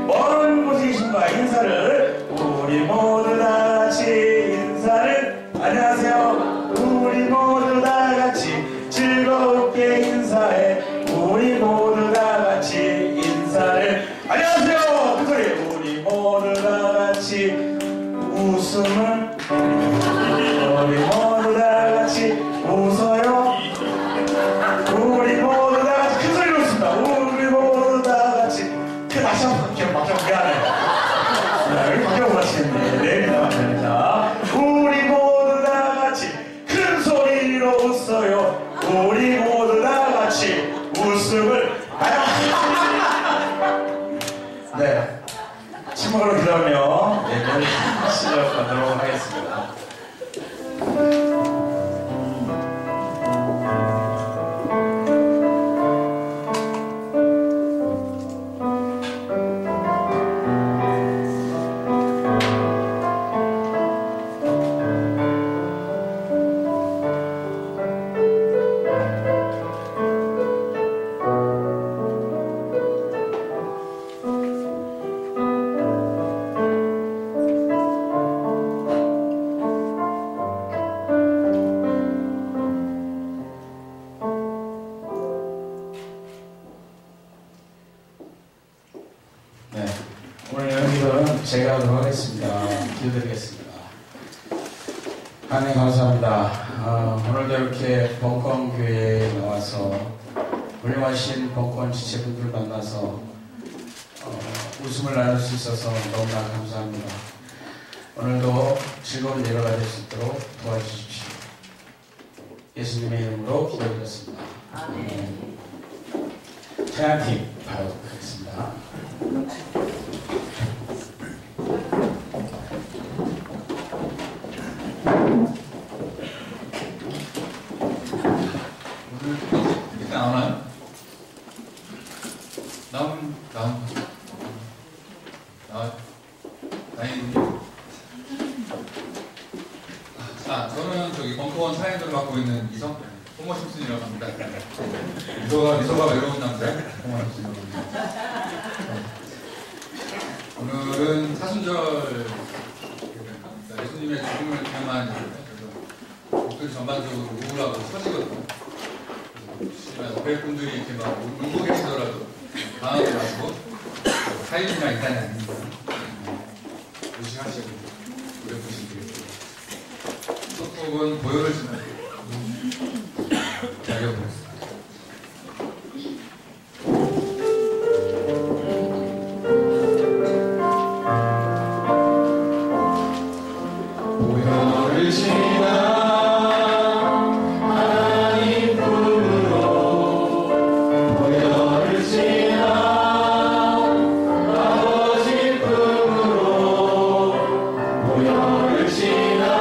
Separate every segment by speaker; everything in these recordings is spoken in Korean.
Speaker 1: 먼 곳에 계신 분 인사를 우리 모두 다 같이 인사를 안녕하세요. 우리 모두 다 같이 즐겁게 인사해. 우리 모두 다 같이 인사를 안녕하세요. 그 소리 우리 모두 다 같이 웃음을 우리 모두 다 같이 웃어요. 우리 모두 다 같이 큰 소리로 웃습니다. 우리 모두 다 같이 다시 한번 기억 맞춰 미안해요. 여기 바뀌어 가시겠네. 네, 감사합니다. 우리 모두 다 같이 큰 소리로 웃어요. 우리 모두 다 같이 웃음을 네, 침묵으로 기도하며 예배를 시작하도록 하겠습니다. 네, 오늘 연기도는 제가 하도록 하겠습니다. 기도드리겠습니다. 하나님 감사합니다. 오늘도 이렇게 벙커교회에 나와서 훌륭하신 벙커원 지체분들을 만나서 웃음을 나눌 수 있어서 너무나 감사합니다. 오늘도 즐거운 예배가 될 수 있도록 도와주십시오. 예수님의 이름으로 기도드렸습니다. 아멘. 찬양팀 바로 하겠습니다.
Speaker 2: 이렇게 나오나요? 나오요. 다행이군요. 자, 저는 저기 벙커원 사연을 맡고 있는 이성, 홍모 심슨이라고 합니다. 미소가 외로운 남자, 홍모 심슨이라고 합니다. 오늘은 사순절, 예수님의 죽음을 기념하는 목소리 전반적으로 우울하고 처지거든요. 어백분들이 이렇게 막 울고 계시더라도 방황하지 마시고 타일이나 인간이 아닙니다. 무시하시고 노래 보시기 소속은 고요를 지나고 달려보겠습니다. 고요를 지나
Speaker 3: 지나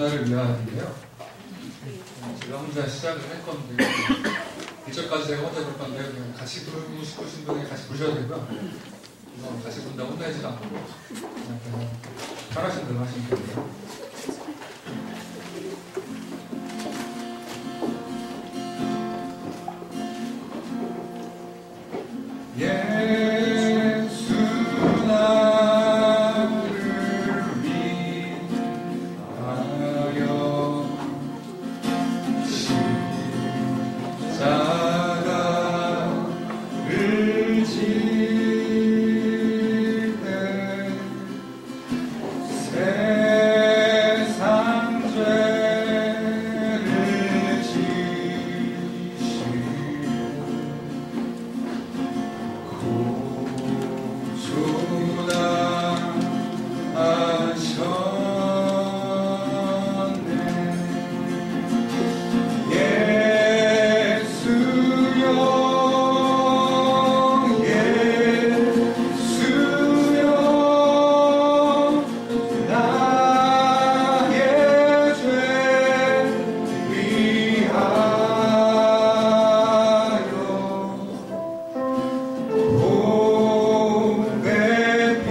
Speaker 2: 나를 위하여인데요. 제가 혼자 시작을 할 건데 1절까지 제가 혼자 부를 건데 그냥 같이 부르고 싶으신 분이 같이 부르셔도 되고요. 같이 부른다 혼내지 않고 그냥 편하신 대로 하시면 됩니다. 예수 나를 위하여 십자가를 지되 세상 죄를 지시고 고주나 하셨네. 예수여 예수여 나의 죄 위하여 보배 피를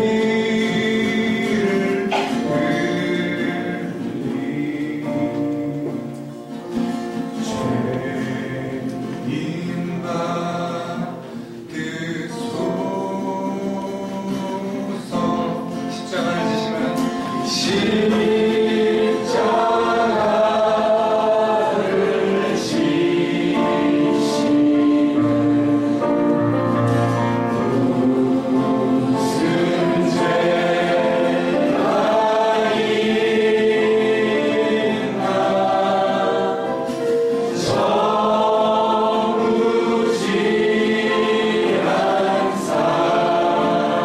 Speaker 2: 흘리 죄인 받으소서. 십자가를 지시면 십자가를 지시면 무슨 죄가 있나 정우지한 사람들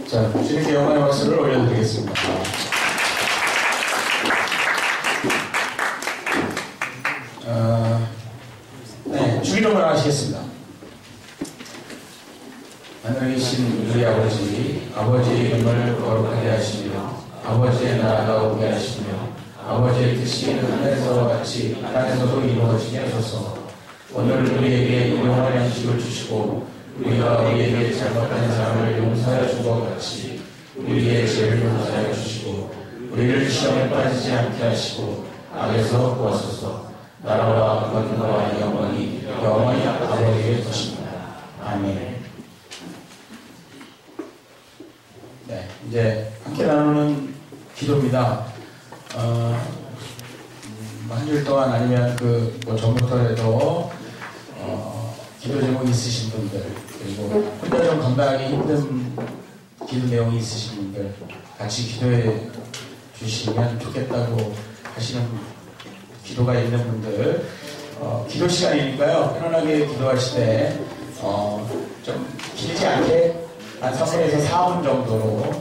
Speaker 1: 자, 주님께 영광의 박수를 올려드리겠습니다. 네, 주기도문 하시겠습니다. 하늘에 계신 우리 아버지, 아버지의 이름을 거룩하게 하시며 아버지의 나라가 오게 하시며 아버지의 뜻이 하늘에서 같이 땅에서도 이루어지게 하소서. 오늘 우리에게 일용할 양식을 주시고 우리가 우리에게 잘못한 사람을 용서하여 준 것 같이 우리의 죄를 용서하여 주시고 우리를 시험에 빠지지 않게 하시고 악에서 구하소서. 나라와 권능과 영광이 영원히 아버지의 것입니다. 아멘. 네, 이제 함께 나누는 기도입니다. 한 줄 동안 아니면 뭐 전부터라도 기도 제목이 있으신 분들, 그리고 혼자 좀 감당하기 힘든 기도 내용이 있으신 분들 같이 기도해 주시면 좋겠다고 하시는 기도가 있는 분들, 기도 시간이니까요, 편안하게 기도하실 때 좀 길지 않게 한 3분에서 4분 정도로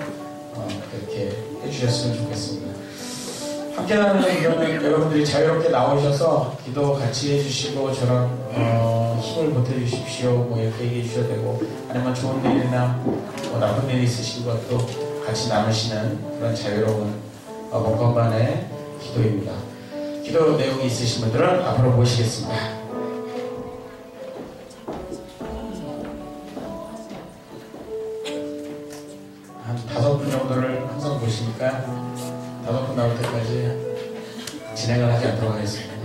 Speaker 1: 그렇게 해주셨으면 좋겠습니다. 함께 나누는 기도는 여러분들이 자유롭게 나오셔서 기도 같이 해주시고 저랑 힘을 보태주십시오 뭐 이렇게 얘기해 주셔도 되고, 아니면 좋은 일이나 뭐 나쁜 일이 있으신 것도 같이 나누시는 그런 자유로운 몸건반의 기도입니다. 기도 내용이 있으신 분들은 앞으로 모시겠습니다. 한 5분 정도를 항상 보시니까 5분 나올 때까지 진행을 하지 않도록 하겠습니다.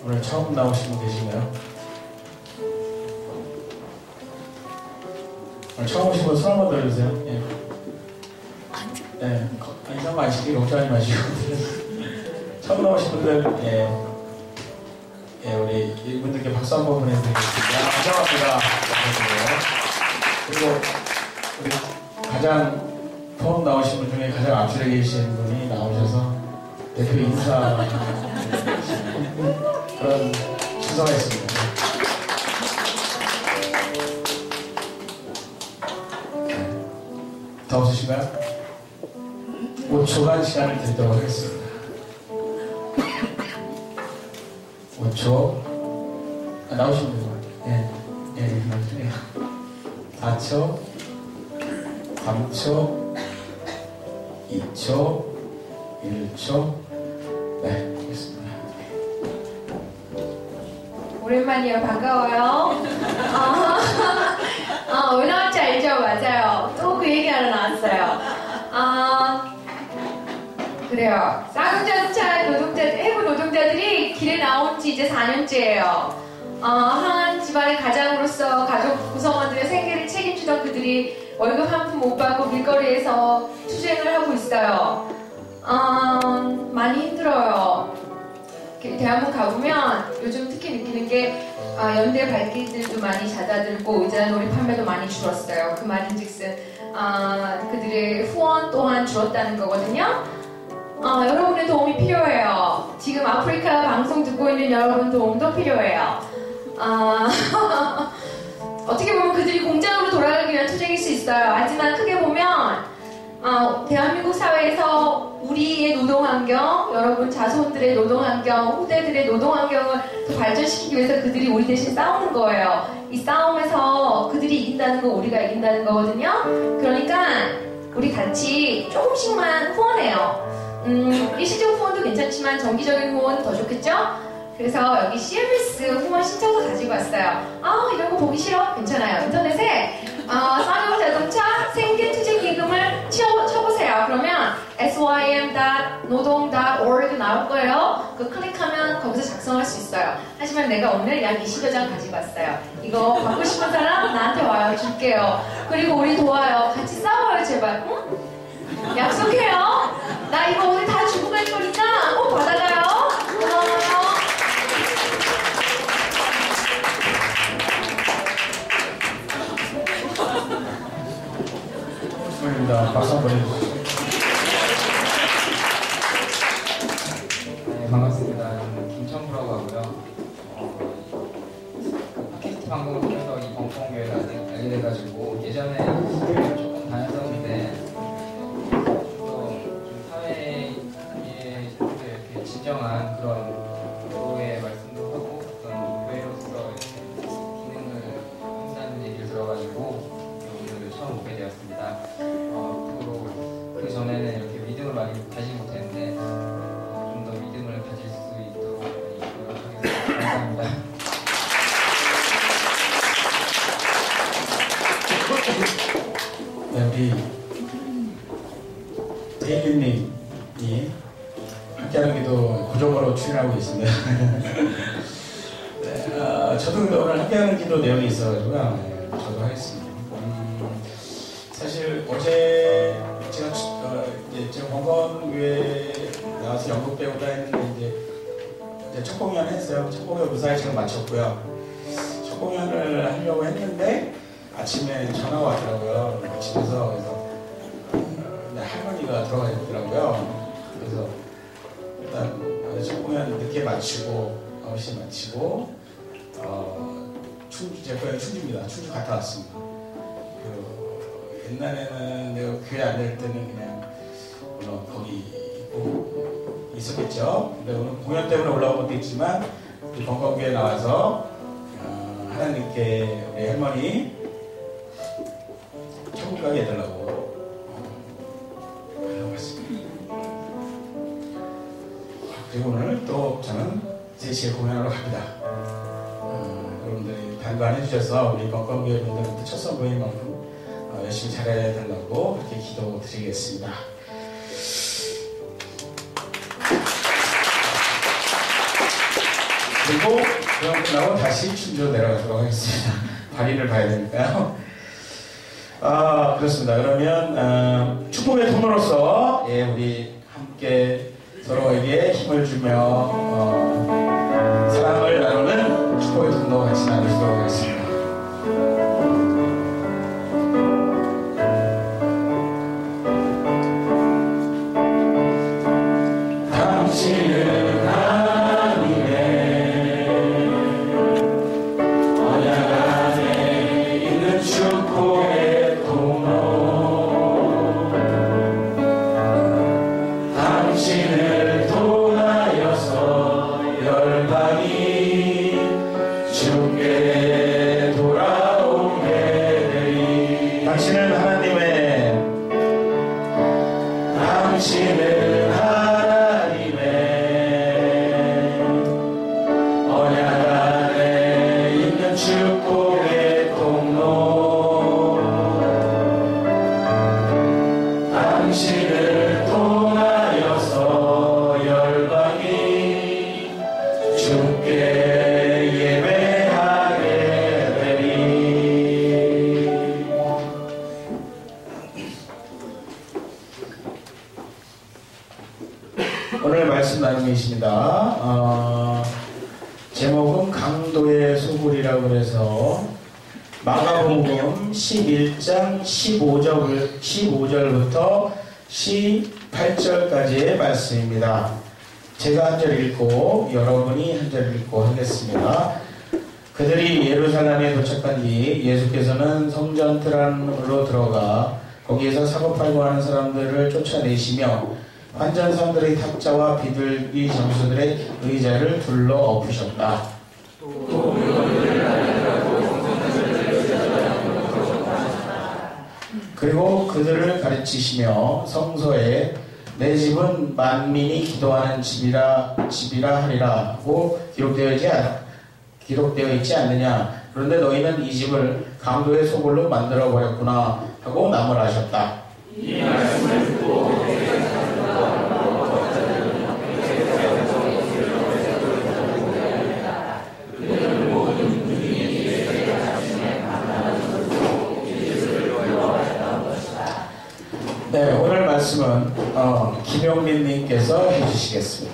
Speaker 1: 오늘 처음 나오신 분 계신가요? 오늘 처음 오신 분 손 한번 들어주세요. 예. 네, 이상 마시기 걱정하지 마시고 처음 나오신 분들, 우리 이분들께 박수 한번 보내드리겠습니다. 감사합니다. 그리고 우리 가장 처음 나오신 분 중에 가장 앞줄에 계신 분이 나오셔서 대표 인사 그런 순서가 있습니다. 더 없으신가요? 5초간 시간을 드리도록 하겠습니다. 5초. 나오시면 돼요. 예. 4초, 3초, 2초, 1초. 네, 알겠습니다.
Speaker 3: 오랜만이에요. 반가워요. 왜 나왔지 알죠? 맞아요. 또 그 얘기하러 나왔어요. 그래요. 쌍용자동차 해부 노동자들이 길에 나온 지 이제 4년째예요. 한 집안의 가장으로서 가족 구성원들의 생계를 책임지던 그들이 월급 한 푼 못 받고 길거리에서 투쟁을 하고 있어요. 많이 힘들어요. 대한민국 가보면 요즘 특히 느끼는 게 연대 발길들도 많이 잦아들고 의자놀이 판매도 많이 줄었어요. 그 말인즉슨 그들의 후원 또한 줄었다는 거거든요. 여러분의 도움이 필요해요. 지금 아프리카 방송 듣고 있는 여러분 도움도 필요해요. 어떻게 보면 그들이 공장으로 돌아가기 위한 투쟁일 수 있어요. 하지만 크게 보면 대한민국 사회에서 우리의 노동환경, 여러분 자손들의 노동환경, 후대들의 노동환경을 더 발전시키기 위해서 그들이 우리 대신 싸우는 거예요. 이 싸움에서 그들이 이긴다는 거 우리가 이긴다는 거거든요. 그러니까 우리 같이 조금씩만 후원해요. 일시적 후원도 괜찮지만 정기적인 후원은 더 좋겠죠? 그래서 여기 CMS 후원 신청서 가지고 왔어요. 이런 거 보기 싫어? 괜찮아요. 인터넷에 쌍용자동차 생계투쟁기금을 쳐보세요. 그러면 sym.노동.org 나올 거예요. 그거 클릭하면 거기서 작성할 수 있어요. 하지만 내가 오늘 약 20여 장 가지고 왔어요. 이거 받고 싶은 사람 나한테 와요. 줄게요. 그리고 우리 도와요. 같이 싸워요 제발. 응? 약속해요. 나 이거 오늘 다 주고 갈 거니까 꼭 받아가요. 고마워요.
Speaker 1: 박수 한번 해주세요.
Speaker 4: 네, 반갑습니다. 저는 김천구라고 하고요. 팟캐스트 방송을 통해서 이 벙커교회를 알게 돼가지고 예전에 교회를 조금 다녔었는데 좀 사회에 이렇게 진정한 그런 교회의 말씀도 하고 어떤 교회로서 이렇게 기능을 한다는 얘기를 들어가지고 오늘 처음 오게 되었습니다. 그 전에는 이렇게 믿음을 많이 가지지 못했는데 좀 더 믿음을 가질 수 있도록 많이 노력하겠습니다. 감사합니다.
Speaker 1: 네, 우리 데일리님이 함께하는 기도 고정으로 출연하고 있습니다. 네, 저도 근데 오늘 함께하는 기도 내용이 있어가지고요. 네, 저도 하겠습니다. 사실 어제 제가 건건교회 나와서 연극 배우다 했는데 이제 첫 공연 했어요. 첫 공연 무사히 제가 마쳤고요. 첫 공연을 하려고 했는데 아침에 전화가 왔더라고요. 집에서. 그래서 할머니가 들어가 있더라고요. 그래서 일단 첫 공연 늦게 마치고 9시에 마치고 제 고향이 충주입니다. 충주 갔다 왔습니다. 옛날에는 내가 교회 안 될 때는 그냥 거기 있었겠죠. 근데 오늘 공연 때문에 올라온 것도 있지만 우리 건건교회 나와서 하나님께 우리 할머니 천국 가게 해달라고 하려고 했습니다. 그리고 오늘 또 저는 3시에 공연하러 갑니다. 여러분들이 단관 해주셔서 우리 건건교회 분들한테 첫 선보인 만큼 열심히 잘해달라고 이렇게 기도 드리겠습니다. 그리고 그럼 끝나고 다시 충주로 내려가도록 하겠습니다. 발인을 봐야 되니까요. 그렇습니다. 그러면 축복의 통로로서 우리 함께 서로에게 힘을 주며 사랑을 나누는 축복의 통로 같이 나누도록 하겠습니다. 당신은 하나님의 언약 안에 있는 축복의 통로 당신을 통하여서 열방이 주께 돌아오게 되리 당신은 하나님의 언약 안에 있는 축복의 통로 당신을 통하여서 열방이 주께 예배하게 되리. 오늘 말씀 나눔이십니다. 제목은 강도의 소굴이라고 해서 마가복음 11장 15절부터 18절까지의 말씀입니다. 제가 한 절 읽고 여러분이 한 절 읽고 하겠습니다. 그들이 예루살렘에 도착한 뒤 예수께서는 성전 뜰 안으로 들어가 거기에서 사고 팔고 하는 사람들을 쫓아내시며 환전사들의 탁자와 비둘기 점수들의 의자를 둘러 엎으셨다. 그리고 그들을 가르치시며 성서에 내 집은 만민이 기도하는 집이라 하리라고 기록되어 있지 않느냐. 그런데 너희는 이 집을 강도의 소굴로 만들어 버렸구나 하고 나무라하셨다. 이 말씀을 듣고 네, 오늘 말씀은 김용민님께서 해주시겠습니다.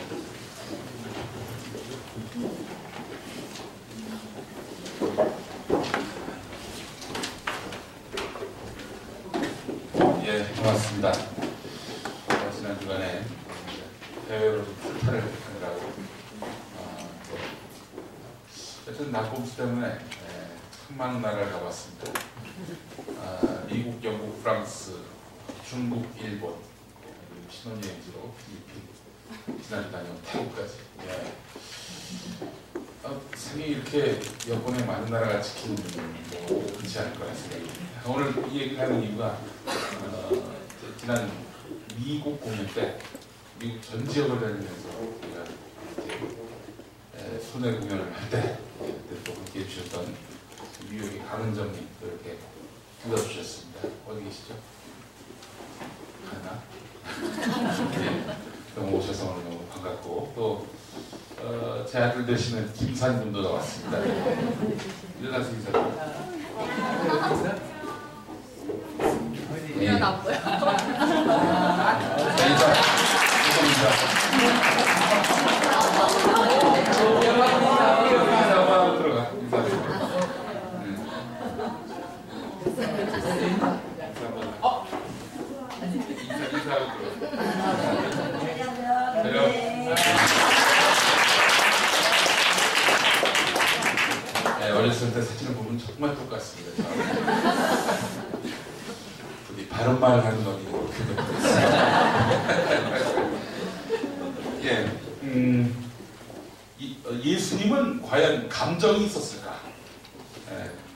Speaker 5: 예, 고맙습니다. 지난 주간에 사회로 좀 출타를 하느라고 하여튼 낙곰수 때문에 탐망 나라를 가봤습니다. 미국, 영국, 프랑스, 중국, 일본, 신혼여행지로 필리핀, 지난주 다녀온 태국까지. 상이 이렇게 여권에 많은 나라가 지키는 뭐 그렇지 않을 거라 생각입니다. 오늘 이 얘기를 하는 이유가 지난 미국 공연 때 미국 전 지역을 다니면서 우리가 손해 공연을 할 때 또 함께 해주셨던 뉴욕의 강은정님 또 이렇게 불러주셨습니다. 어디 계시죠? 하나? 네, 너무 오셔서 오늘 너무 반갑고 또 제 아들 되시는 김산님도 나왔습니다. 일어나서 인사.
Speaker 3: 이건 안 보여.
Speaker 5: 인사. 인사하고 들어가. 인사하고 들어가. 어렸을 때 사진을 보면 정말 똑같습니다. 부디 바른 말을 하는 놈이 그렇게 되고 예수님은 과연 감정이 있었을까?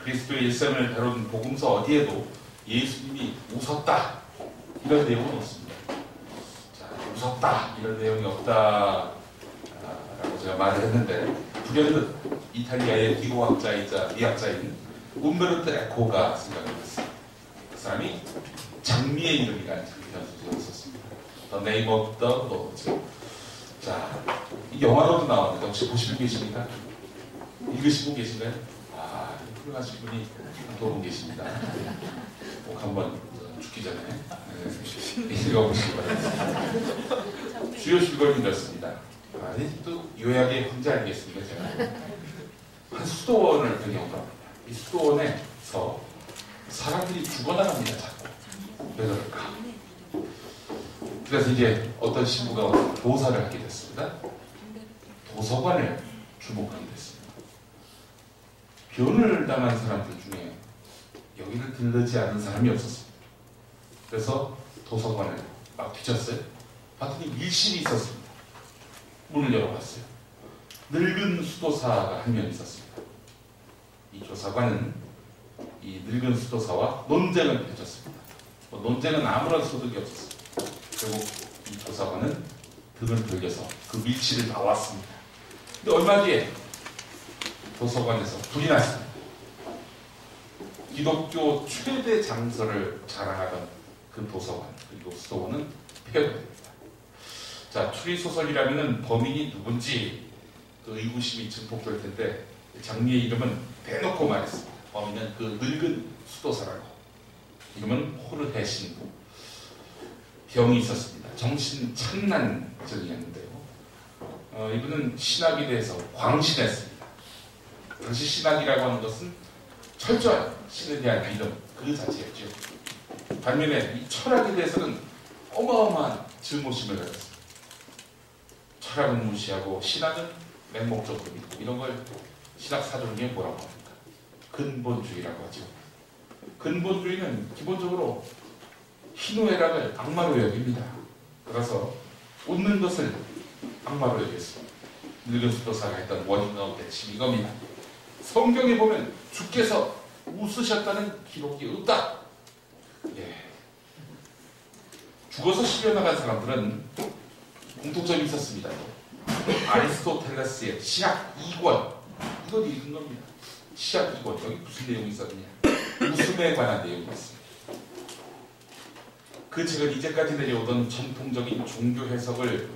Speaker 5: 그리스도의 일생을 다룬 복음서 어디에도 예수님이 웃었다 이런 내용은 없습니다. 자, 웃었다 이런 내용이 없다라고 제가 말을 했는데 불현듯 이탈리아의 기고학자이자 미학자인 움베르토 에코가 생각해봤어요. 그 사람이 장미의 이름이라는 연수를 썼습니다. The Name of the Rose. 자, 이 영화로도 나왔는데 혹시 보시고 계십니까? 읽으시고 계신가요? 훌륭하신 분이 또 분 계십니다. 꼭 한번 죽기 전에 읽어보시기 바랍니다. 주요 줄거리는 이렇습니다. 또 요약의 황제 아니겠습니까? 제가 한 수도원을 배경으로 합니다. 이 수도원에서 사람들이 죽어나갑니다. 자꾸. 왜 그럴까? 그래서 이제 어떤 신부가 조사를 하게 됐습니다. 도서관을 주목하게 됐습니다. 변을 당한 사람들 중에 여기를 들르지 않은 사람이 없었습니다. 그래서 도서관을 막 뒤졌어요. 봤더니 밀실이 있었습니다. 문을 열어봤어요. 늙은 수도사가 한 명 있었습니다. 이 조사관은 이 늙은 수도사와 논쟁을 펼쳤습니다. 논쟁은 아무런 소득이 없었습니다. 결국 이 조사관은 등을 돌려서 그 밀실을 나왔습니다. 근데 얼마 뒤에 도서관에서 불이 났습니다. 기독교 최대 장서를 자랑하던 그 도서관 그리고 수도원은 폐허가 됩니다. 자, 추리소설이라면 범인이 누군지 그 의구심이 증폭될 텐데 장미의 이름은 대놓고 말했습니다. 범인은 그 늙은 수도사라고. 이름은 호르헤 신부. 병이 있었습니다. 정신착란증이었는데요. 이분은 신학에 대해서 광신했습니다. 당시 신학이라고 하는 것은 철저한 신에 대한 믿음 그 자체였죠. 반면에 이 철학에 대해서는 어마어마한 증오심을 가졌습니다. 철학은 무시하고 신학은 맹목적으로 믿고 이런 걸 신학 사전에 뭐라고 합니까? 근본주의라고 하죠. 근본주의는 기본적으로 희노애락을 악마로 여깁니다. 그래서 웃는 것을 악마로 여겼습니다. 늙은 수도사가 했던 원인과 대칭 이겁니다. 성경에 보면 주께서 웃으셨다는 기록이 없다. 죽어서 실려나간 사람들은 공통점이 있었습니다. 아리스토텔레스의 시학 2권 이걸 읽은 겁니다. 시학 2권 여기 무슨 내용이 있었느냐? 웃음에 관한 내용이 있습니다. 그 책은 이제까지 내려오던 전통적인 종교 해석을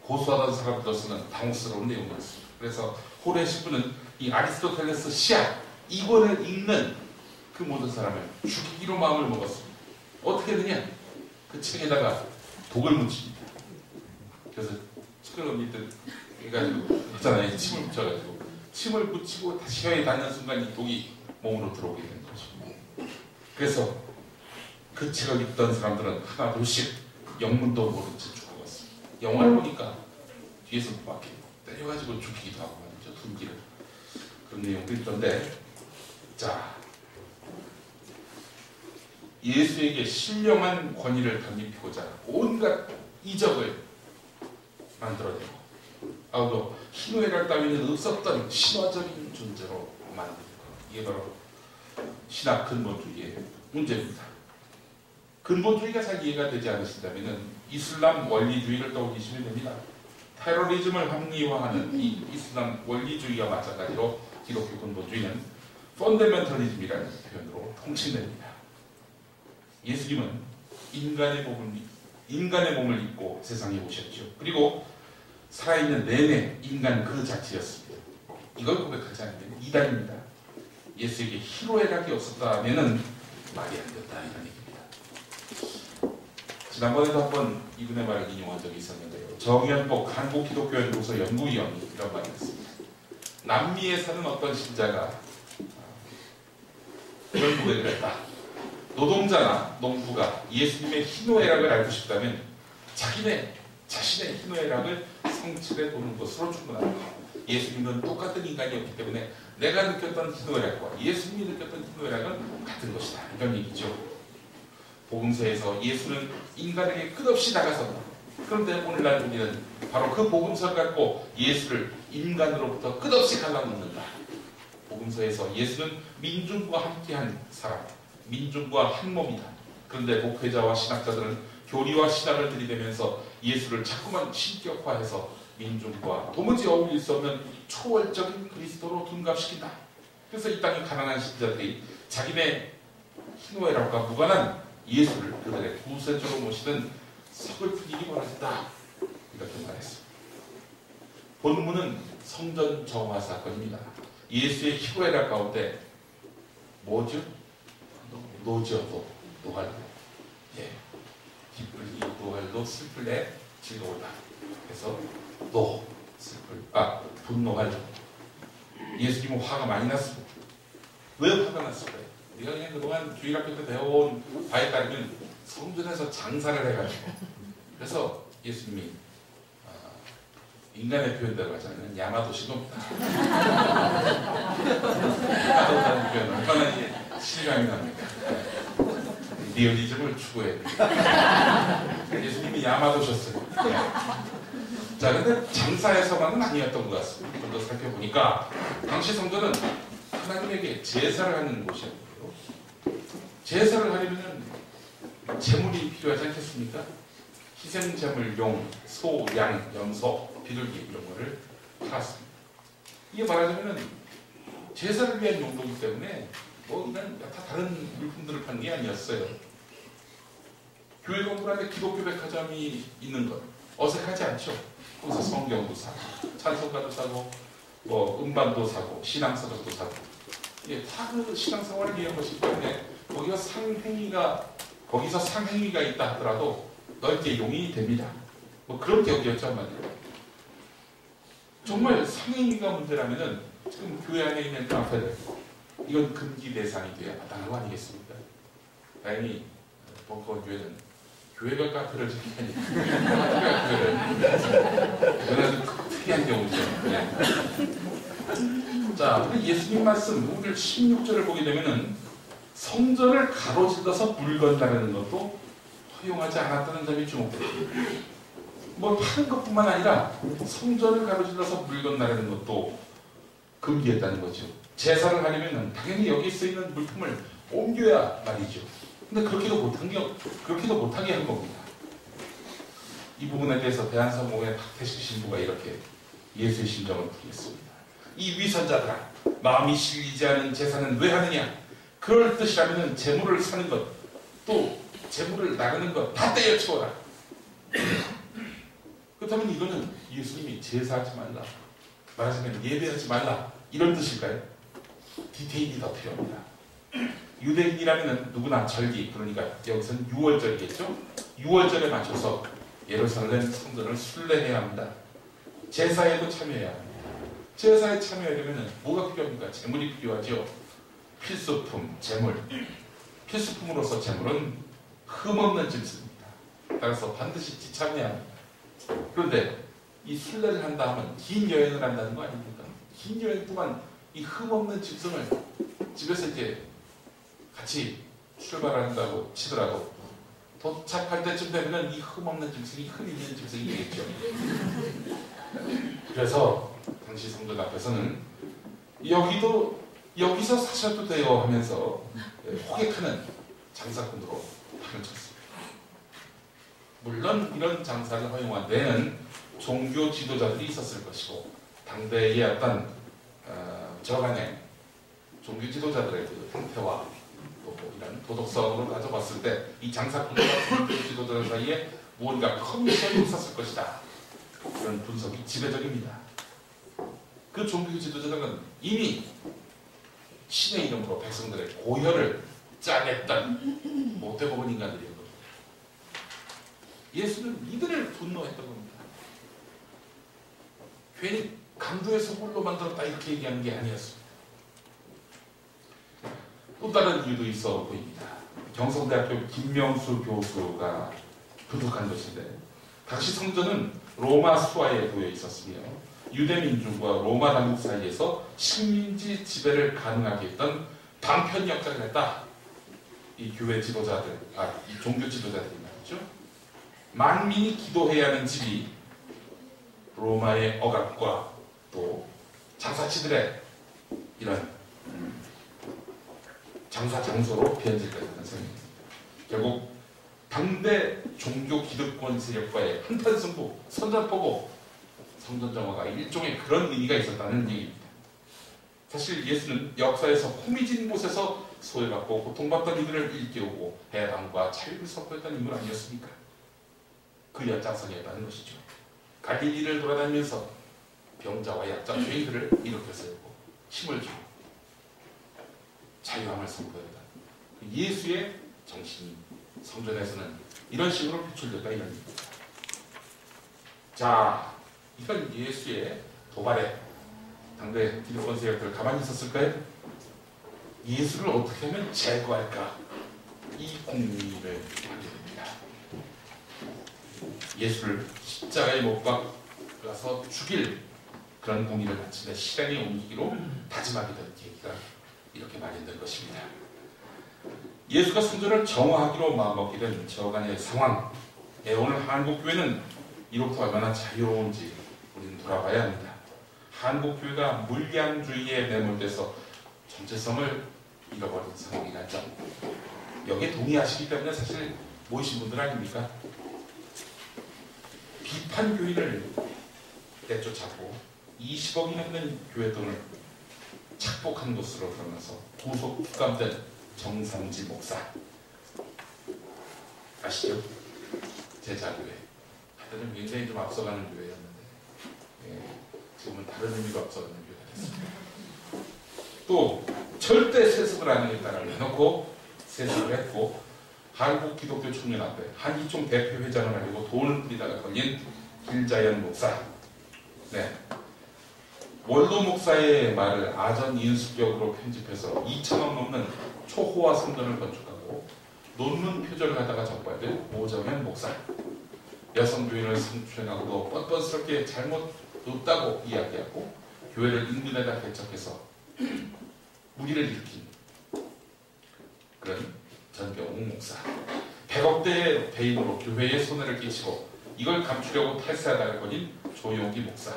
Speaker 5: 고수하던 사람들로서는 당혹스러운 내용이었습니다. 그래서 호레 신부는 이 아리스토텔레스 시학 2권을 읽는 그 모든 사람을 죽이기로 마음을 먹었습니다. 어떻게 되냐? 그 책에다가 독을 묻힙니다. 그래서 시끄러운 듯 해가지고 있잖아요. 침을 붙여가지고 침을 붙이고 다시 혀에 닿는 순간 이 독이 몸으로 들어오게 되는 거죠. 그래서 그 책을 읽던 사람들은 하나 둘씩 영문도 모른 채 죽어갔습니다. 영화를 보니까 뒤에서 막 때려가지고 죽이기도 하고 말이죠. 둔기를. 그런 내용도 있던데, 자, 예수에게 신령한 권위를 덧입히고자 온갖 이적을 만들어내고, 아우도 희노애락 따위는 없었던 신화적인 존재로 만들고, 이게 바로 신학 근본주의의 문제입니다. 근본주의가 잘 이해가 되지 않으신다면 이슬람 원리주의를 떠올리시면 됩니다. 테러리즘을 합리화하는 이 이슬람 원리주의와 마찬가지로 기독교 근본주의는 펀더멘털리즘이라는 표현으로 통칭됩니다. 예수님은 인간의 몸을 입고 세상에 오셨죠. 그리고 살아있는 내내 인간 그 자체였습니다. 이걸 고백하지 않으면 이단입니다. 예수에게 희로애락이 없었다면 말이 안 된다, 이런 얘기입니다. 지난번에도 한번 이분의 말을 인용한 적이 있었는데요. 정연복 한국기독교연구소 연구위원이 이런 말을 했습니다. 남미에 사는 어떤 신자가 이런 고백을 했다. 노동자나 농부가 예수님의 희노애락을 알고 싶다면 자신의 희노애락을 성질해 보는 것으로 충분하다. 예수님은 똑같은 인간이었기 때문에 내가 느꼈던 희노애락과 예수님이 느꼈던 희노애락은 같은 것이다, 이런 얘기죠. 복음서에서 예수는 인간에게 끝없이 다가선다. 그런데 오늘날 우리는 바로 그 복음서를 갖고 예수를 인간으로부터 끝없이 갈라놓는다. 복음서에서 예수는 민중과 함께한 사람, 민중과 한 몸이다. 그런데 목회자와 신학자들은 교리와 신학을 들이대면서 예수를 자꾸만 신격화해서 민중과 도무지 어울릴 수 없는 초월적인 그리스도로 둔갑시킨다. 그래서 이 땅의 가난한 신자들이 자기네 희노애락과 무관한 예수를 그들의 구세주로 모시는 서글픈 일이 벌어졌다, 이렇게 말했습니다. 본문은 성전 정화 사건입니다. 예수의 희노애락 가운데 뭐죠? 노저도, 노할도. 예. 기쁠 이 노할도 슬플래 즐거울다. 그래서 분노할. 예수님은 화가 많이 났습니다. 왜 화가 났을까요? 우리가 그냥 그동안 주일학교 때 배워온 바에 따르면 성전에서 장사를 해가지고, 그래서 예수님이 인간의 표현대로 하자면 야마도시도입니다. 야마도라는 표현 얼마나 이제 실감이 납니까? 리얼리즘을 추구해야 됩니다. 예수님이 야마도셨어요. 자, 근데 장사에서만은 아니었던 것 같습니다. 좀 더 살펴보니까 당시 성전은 하나님에게 제사를 하는 곳이었고요. 제사를 하려면 제물이 필요하지 않겠습니까? 희생제물용 소, 양, 염소, 비둘기 이런 거를 팔았습니다. 이게 말하자면 제사를 위한 용도이기 때문에 이런 여타 다른 물품들을 파는 게 아니었어요. 교회 건물 안에 기독교 백화점이 있는 것 어색하지 않죠? 거기서 성경도 사고, 찬송가도 사고, 음반도 사고, 신앙서적도 사고, 이게 다 그 신앙생활을 위한 것이기 때문에 거기서 상행위가 있다 하더라도 넓게 용인이 됩니다. 그런 격이었단 말이에요. 정말 상행위가 문제라면은 지금 교회 안에 있는 카페들, 이건 금기 대상이 돼야 마땅한 거 아니겠습니까? 다행히 벙커원 교회는 교회가 카페를 지키니까 그건 아주 특이한 경우죠. 네. 자, 우리 예수님 말씀, 오늘 16절을 보게 되면은 성전을 가로질러서 물 건다는 것도 허용하지 않았다는 점이 주목됩니다. 파는 것뿐만 아니라 성전을 가로질러서 물 건다는 것도 금기했다는 거죠. 제사를 하려면 당연히 여기 쓰이는 물품을 옮겨야 말이죠. 근데 그렇게도 못하게 한 겁니다. 이 부분에 대해서 대한사모의 박태식 신부가 이렇게 예수의 심정을 풀이했습니다. 이 위선자들아, 마음이 실리지 않은 제사는 왜 하느냐? 그럴 뜻이라면 재물을 사는 것, 또 재물을 나르는 것 다 떼어치워라. 그렇다면 이거는 예수님이 제사하지 말라, 말하자면 예배하지 말라, 이런 뜻일까요? 디테일이 더 필요합니다. 유대인이라면 누구나 절기, 그러니까 여기서는 6월절이겠죠? 6월절에 맞춰서 예루살렘 성전을 순례해야 합니다. 제사에도 참여해야 합니다. 제사에 참여하려면 뭐가 필요합니까? 재물이 필요하죠. 필수품, 재물. 필수품으로서 재물은 흠없는 짐승입니다. 따라서 반드시 참여해야 합니다. 그런데 이 순례를 한다 하면 긴 여행을 한다는 거 아닙니까? 긴 여행 동안 이 흠없는 짐승을 집에서 이제 같이 출발한다고 치더라도 도착할 때쯤 되면 이 흠없는 짐승이 흠 있는 짐승이 되겠죠. 그래서 당시 성전 앞에서는 여기서 사셔도 돼요 하면서 호객하는 장사꾼으로 판을 쳤습니다. 물론 이런 장사를 허용한 데에는 종교 지도자들이 있었을 것이고 당대의 어떤 저간의 종교 지도자들의 그 형태와 또 이런 도덕성으로 가져봤을 때 이 장사꾼과 종교 지도자들 사이에 무언가 커미션이 있었을 것이다. 그런 분석이 지배적입니다. 그 종교 지도자들은 이미 신의 이름으로 백성들의 고혈을 짜냈던 못되고 본 인간들이었던 겁니다. 예수는 이들을 분노했던 겁니다. 괜히 강도의 소굴로 만들었다 이렇게 얘기하는 게 아니었습니다. 또 다른 이유도 있어 보입니다. 경성대학교 김명수 교수가 분석한 것인데 당시 성전은 로마 수하에 놓여 있었으며 유대민중과 로마 당국 사이에서 식민지 지배를 가능하게 했던 방편 역할을 했다. 이 교회 지도자들, 이 종교 지도자들이 말이죠. 만민이 기도해야 하는 집이 로마의 억압과 또 장사치들의 이런 장사 장소로 변질됐다는 생각입니다. 결국 당대 종교 기득권 세력과의 한판 승부, 선전포고, 성전 정화가 일종의 그런 의미가 있었다는 얘기입니다. 사실 예수는 역사에서 호미진 곳에서 소외받고 고통받던 이들을 일깨우고 해방과 자유를 선포했던 인물 아니었습니까? 그 연장선이었다는 것이죠. 갈릴리를 돌아다니면서 병자와 약자 죄인들을 일으켜 세우고 힘을 주고 자유함을 선포했다. 예수의 정신이 성전에서는 이런 식으로 표출됐다 이런 얘기입니다. 자, 이런 예수의 도발에 당대 기득권 세력들 가만히 있었을까요? 예수를 어떻게 하면 제거할까? 이 공리를 하게 됩니다. 예수를 십자가에 못 박아서 죽일 그런 공의를 마침내 실행에 옮기기로 다짐하게 된 계기가 이렇게 마련된 것입니다. 예수가 성전을 정화하기로 마음먹게 된 저간의 상황, 오늘 한국교회는 이로부터 얼마나 자유로운지 우리는 돌아봐야 합니다. 한국교회가 물량주의에 매몰돼서 정체성을 잃어버린 상황이라는 점, 여기에 동의하시기 때문에 사실 모이신 분들 아닙니까? 비판교인을 내쫓았고 20억이 넘는 교회 돈을 착복한 것으로 그러면서 구속 수감된 정상지 목사 아시죠? 제자교회 하여튼 굉장히 좀 앞서가는 교회였는데 지금은 다른 의미로 앞서가는 교회가 됐습니다. 또 절대 세습을 안 하겠다를 해놓고 세습을 했고 한국 기독교 청년합회 한기총 대표회장을 하려고 돈을 뿌리다가 걸린 길자연 목사, 원로 목사의 말을 아전 인수격으로 편집해서 2,000원 넘는 초호화 성전을 건축하고 논문 표절을 하다가 적발된 오정현 목사, 여성 교인을 성추행하고도 뻔뻔스럽게 잘못 없다고 이야기하고 교회를 인근에다 개척해서 무리를 일으킨 그런 전병웅 목사, 100억대의 배임으로 교회에 손해를 끼치고 이걸 감추려고 탈세하다가 걸린 조용기 목사,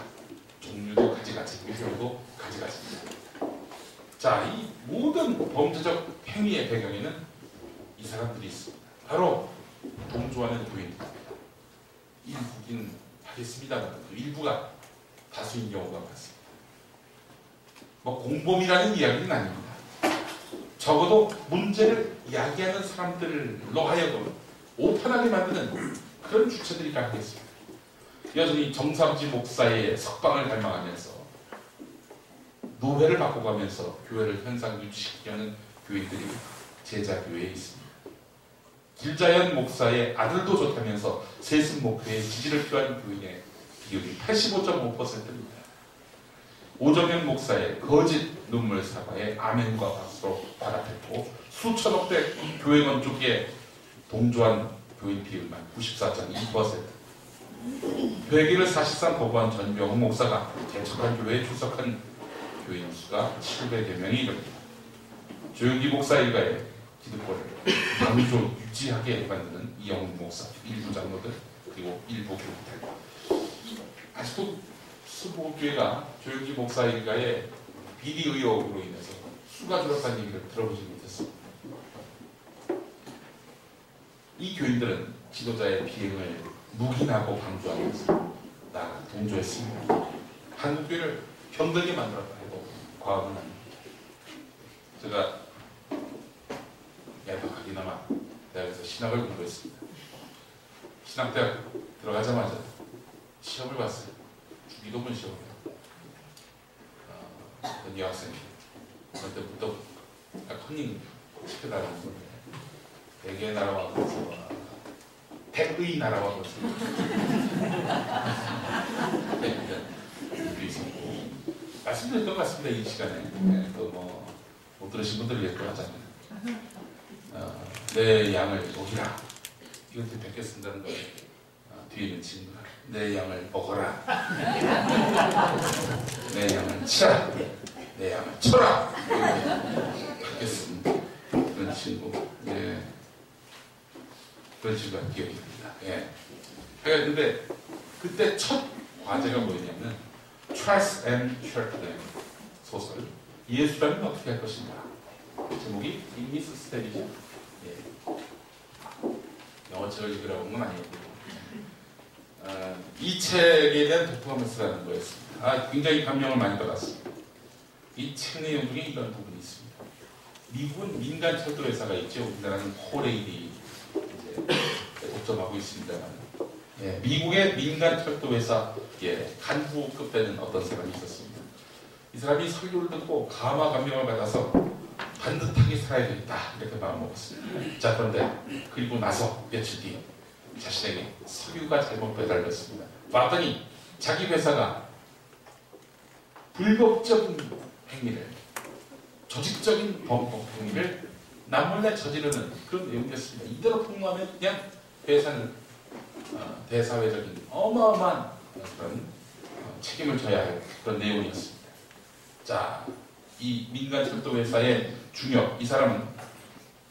Speaker 5: 종류도 가지가지, 유형도 가지가지입니다. 자, 이 모든 범죄적 행위의 배경에는 이 사람들이 있습니다. 바로 동조하는 교인들입니다. 일부긴 하겠습니다만 그 일부가 다수인 경우가 많습니다. 뭐 공범이라는 이야기는 아닙니다. 적어도 문제를 야기하는 사람들로 하여금 오판하게 만드는 그런 주체들이 가능했습니다. 여전히 정삼지 목사의 석방을 갈망하면서 노회를 바꿔가면서 교회를 현상 유지시키려는 교인들이 제자교회에 있습니다. 길자연 목사의 아들도 좋다면서 세습 목회에 지지를 표하는 교인의 비율이 85.5%입니다. 오정현 목사의 거짓 눈물 사과에 아멘과 박수로 받아들고 수천억대 교회 건축에 동조한 교인 비율만 94.2%. 회개를 사실상 거부한 전병훈 목사가 개척한 교회에 출석한 교인 수가 700여 명이 이릅니다. 조영기 목사 일가의 기득권을 방조 유지하게 만드는 이영훈 목사, 일부 장로들, 그리고 일부 교우들. 아직도 수보교회가 조영기 목사 일가의 비리 의혹으로 인해서 수가 줄었다는 얘기를 들어보지 못했습니다. 이 교인들은 지도자의 비행을 묵인하고 방조하면서 나아가 동조했습니다. 한국교회를 병들게 만들었다 해도 과언은 아닙니다. 제가 야박하기나마 대학에서 신학을 공부했습니다. 신학대학 들어가자마자 시험을 봤어요. 주기도문 시험이요. 어떤 여학생이 그때부터 컨닝 시켜달라는 건데 대개 나라와 것으로 택의 나라와 것으로 말씀드렸던 것 같습니다. 이 시간에 또 뭐 못 들으신 분들을 위해 또 하자면 내 양을 먹이라. 이것도 베껴 쓴다는 거예요. 뒤에 있는 친구가 내 양을 먹어라. 내 양을 치라. 내 양을 쳐라. 베껴 쓴 그런 친구. 예. 그런 친구가 기억이 납니다. 예. 근데 그때 첫 과제가 뭐였냐면 Trust and Church 소설 예수라면 어떻게 할 것인가. 제목이 미스 스텝이죠. 예. 영어책을 읽으라고 건 아니었고 이 책에 대한 독특함을 쓰라는 거였습니다. 굉장히 감명을 많이 받았습니다. 이 책 내용 중에 이런 부분이 있습니다. 미국은 민간 철도 회사가 있죠. 우리나라는 코레일이 이제 독점하고 있습니다만, 예, 미국의 민간 철도 회사 간부급 되는 어떤 사람이 있었습니다. 이 사람이 설교를 듣고 감화 감명을 받아서 반듯하게 살아야 되겠다 이렇게 마음먹었습니다. 자, 그런데 그리고 나서 며칠 뒤 자신에게 석유가 잘못 배달됐습니다. 봤더니 자기 회사가 불법적인 행위를, 조직적인 범법 행위를 남몰래 저지르는 그런 내용이었습니다. 이대로 폭로하면 그냥 회사는 대사회적인 어마어마한 그런 책임을 져야 할 그런 내용이었습니다. 자, 이 민간 철도 회사의 중역, 이 사람은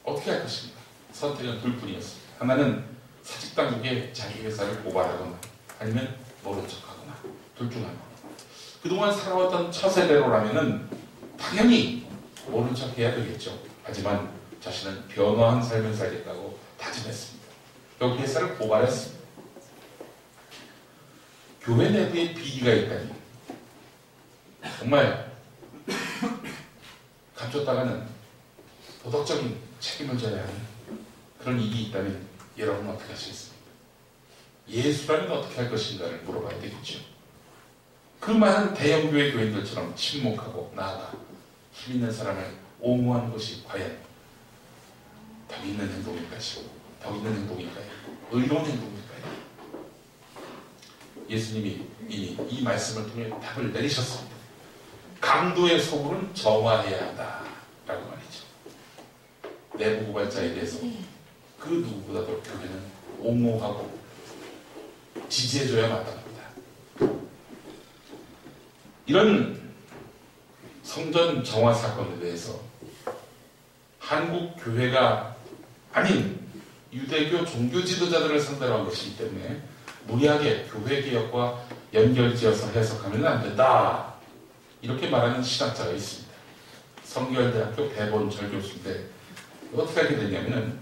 Speaker 5: 어떻게 할 것인가? 선택은 둘 뿐이었습니다. 하나는 사직당국에 자기 회사를 고발하거나 아니면 모른 척하거나 둘 중 하나. 그동안 살아왔던 처세대로라면은 당연히 모른 척해야 되겠죠. 하지만 자신은 변화한 삶을 살겠다고 다짐했습니다. 결국 회사를 고발했습니다. 교회 내부에 비리가 있다니 정말 감췄다가는 도덕적인 책임을 져야 하는 그런 일이 있다면 여러분은 어떻게 하시겠습니까? 예수라면 어떻게 할 것인가를 물어봐야 되겠죠. 그 많은 대형교회 교인들처럼 침묵하고 나아가 힘 있는 사람을 옹호하는 것이 과연 덕 있는 행동일까요? 덕 있는 행동일까요? 의로운 행동일까요? 예수님이 이미 이 말씀을 통해 답을 내리셨습니다. 강도의 소굴은 정화해야 한다 라고 말이죠. 내부 고발자에 대해서 그 누구보다도 교회는 옹호하고 지지해줘야 마땅합니다. 이런 성전 정화 사건에 대해서 한국 교회가 아닌 유대교 종교 지도자들을 상대로 한 것이기 때문에 무리하게 교회 개혁과 연결지어서 해석하면 안 된다. 이렇게 말하는 신학자가 있습니다. 성결대학교 배본철 교수인데 어떻게 하게 됐냐면은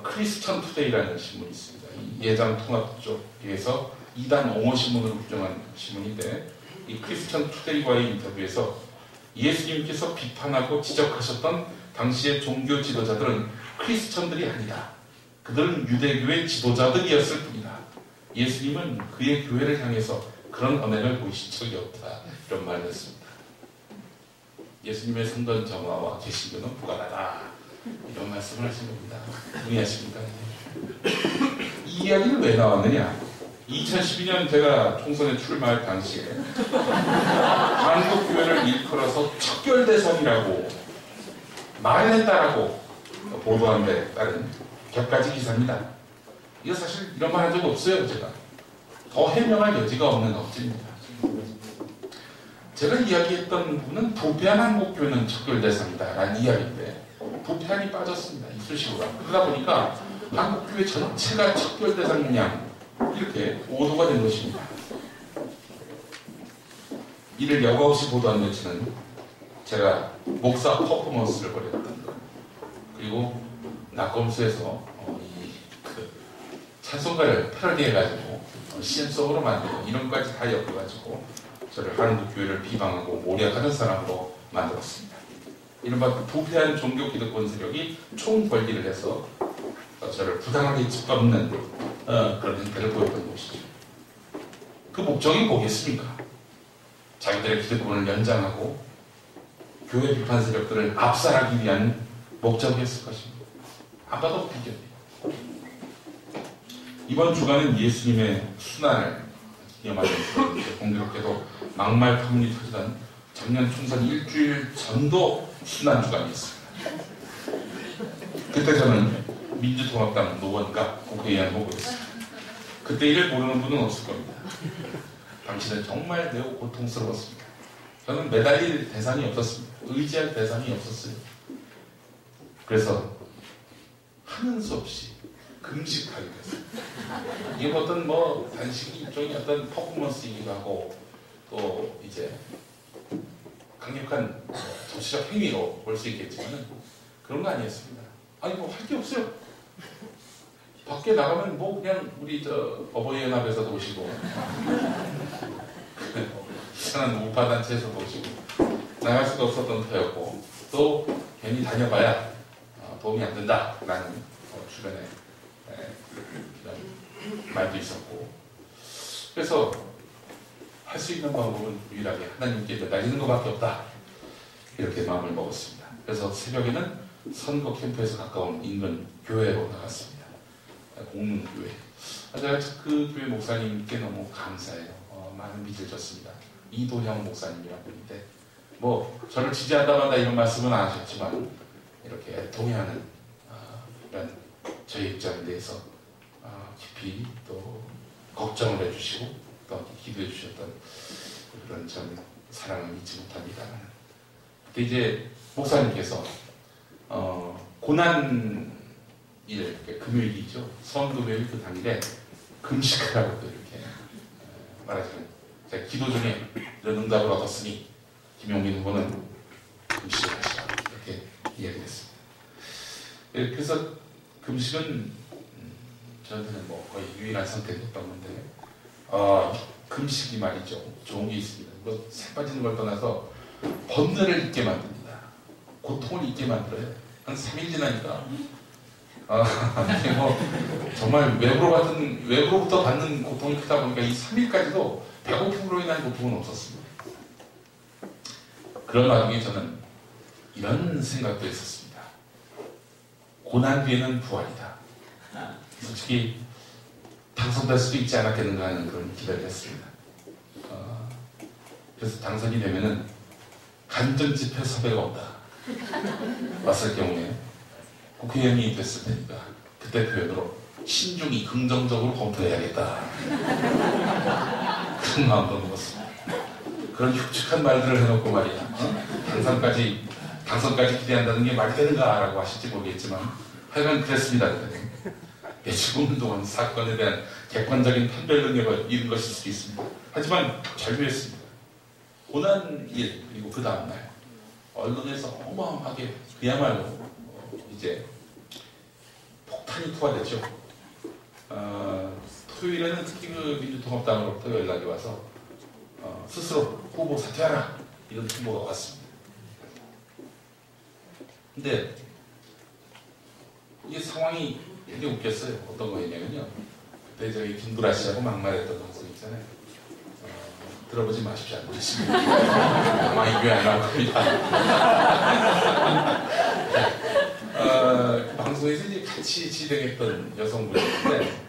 Speaker 5: 크리스천 투데이라는 신문이 있습니다. 이 예장 통합 쪽에서 2단 옹호 신문으로 규정한 신문인데 이 크리스천 투데이와의 인터뷰에서 예수님께서 비판하고 지적하셨던 당시의 종교 지도자들은 크리스천들이 아니다. 그들은 유대교의 지도자들이었을 뿐이다. 예수님은 그의 교회를 향해서 그런 언행을 보이신 적이 없다. 이런 말을 했습니다. 예수님의 성전 정화와 개신교는 무관하다. 이런 말씀을 하신 겁니다. 동의하십니까? 이 이야기는 왜 나왔느냐? 2012년 제가 총선에 출마할 당시에 한국교회를 일컬어서 척결대선이라고 말해냈다라고 보도한 데 따른 격가지 기사입니다. 이거 사실 이런 말 한 적 없어요, 제가. 더 해명할 여지가 없는 억지입니다. 제가 이야기했던 부분은 부패한 한국교회는 척결 대상이다 라는 이야기인데 부패한이 빠졌습니다. 이쑤시개가. 그러다 보니까 한국교회 전체가 척결 대상이냐 이렇게 오도가 된 것입니다. 이를 여과 없이 보도한 며칠은 제가 목사 퍼포먼스를 벌였던 것, 그리고 낙검수에서 찬송가를 패러디해가지고 CM송으로 만들고 이런 것까지 다 엮어가지고 저를 한국교회를 비방하고 모략하는 사람으로 만들었습니다. 이른바 부패한 종교 기득권 세력이 총권리를 해서 저를 부당하게 짓밟는 그런 행태를 보였던 것이죠. 그 목적이 뭐겠습니까? 자기들의 기득권을 연장하고 교회 비판 세력들을 압살하기 위한 목적이었을 것입니다. 아까도 비견이에요. 이번 주간은 예수님의 순환을 기념하면서 공교롭게도 막말 파문이 터지던 작년 총선 일주일 전도 순환 주간이었습니다. 그때 저는 민주통합당 노원과 국회의원 후보였습니다. 그때 이를 모르는 분은 없을 겁니다. 당시는 정말 매우 고통스러웠습니다. 저는 매달릴 대상이 없었습니다. 의지할 대상이 없었어요. 그래서 하는 수 없이 금식하게 됐습니다. 이게 어떤 단식이 일종의 어떤 퍼포먼스이기도 하고 또 이제 강력한 정치적 행위로 볼 수 있겠지만 그런 거 아니었습니다. 아니 할 게 없어요. 밖에 나가면 그냥 우리 어버이연합에서도 오시고 이상한 우파단체에서도 오시고 나갈 수가 없었던 터였고 또 괜히 다녀봐야 도움이 안 된다라는 주변에 그런 말도 있었고 그래서 할 수 있는 방법은 유일하게 하나님께 매달리는 것밖에 없다 이렇게 마음을 먹었습니다. 그래서 새벽에는 선거 캠프에서 가까운 인근 교회로 나갔습니다. 공릉교회. 제가 그 교회 목사님께 너무 감사해요. 많은 빚을 졌습니다. 이도형 목사님이라는 분인데 저를 지지한다마다 이런 말씀은 안 하셨지만 이렇게 동의하는 이런 저희 입장에 대해서 깊이 또 걱정을 해주시고 또 기도해 주셨던 그런 전 사랑을 잊지 못합니다만 그때 이제 목사님께서 고난일 금요일이죠. 성금요일 그 당일에 금식하라고 또 이렇게 말하시는 제가 기도 중에 이런 응답을 얻었으니 김용민 후보는 금식을 하시라 이렇게 이야기했습니다. 그래서 금식은 저한테는 거의 유일한 선택이었던 건데 금식이 말이죠. 좋은 게 있습니다. 살 빠지는 걸 떠나서 번뇌를 잊게 만듭니다. 고통을 잊게 만들어요. 한 3일 지나니까 정말 외부로부터 받는 고통이 크다 보니까 이 3일까지도 배고픔으로 인한 고통은 없었습니다. 그런 와중에 저는 이런 생각도 했었습니다. 고난 뒤에는 부활이다. 솔직히 당선될 수도 있지 않았겠는가 하는 그런 기대를 했습니다. 그래서 당선이 되면은 간전집회 섭외가 온다. 왔을 경우에 국회의원이 됐을 테니까 그때 표현으로 신중히 긍정적으로 검토해야겠다. 그런 마음도 먹었습니다. 그런 흉측한 말들을 해놓고 말이야. 당선까지 기대한다는 게 말이 되는가라고 하실지 모르겠지만 하여간 그랬습니다. 그때는. 죽은 동안 사건에 대한 객관적인 판별 능력을 잃은 것일 수도 있습니다. 하지만 절묘했습니다. 고난일 그리고 그 다음날 언론에서 어마어마하게 그야말로 이제 폭탄이 투하됐죠. 토요일에는 특히 그 민주통합당으로부터 연락이 와서 스스로 후보 사퇴하라 이런 통보가 왔습니다. 근데 이게 상황이 되게 웃겼어요. 어떤 거였냐면요. 그때 저희 김구라 씨하고 막말했던 방송 있잖아요. 들어보지 마십시오. 안 되십니다. 아마 이 교회 안 나올 겁니다. 그 방송에서 이제 같이 진행했던 여성분인데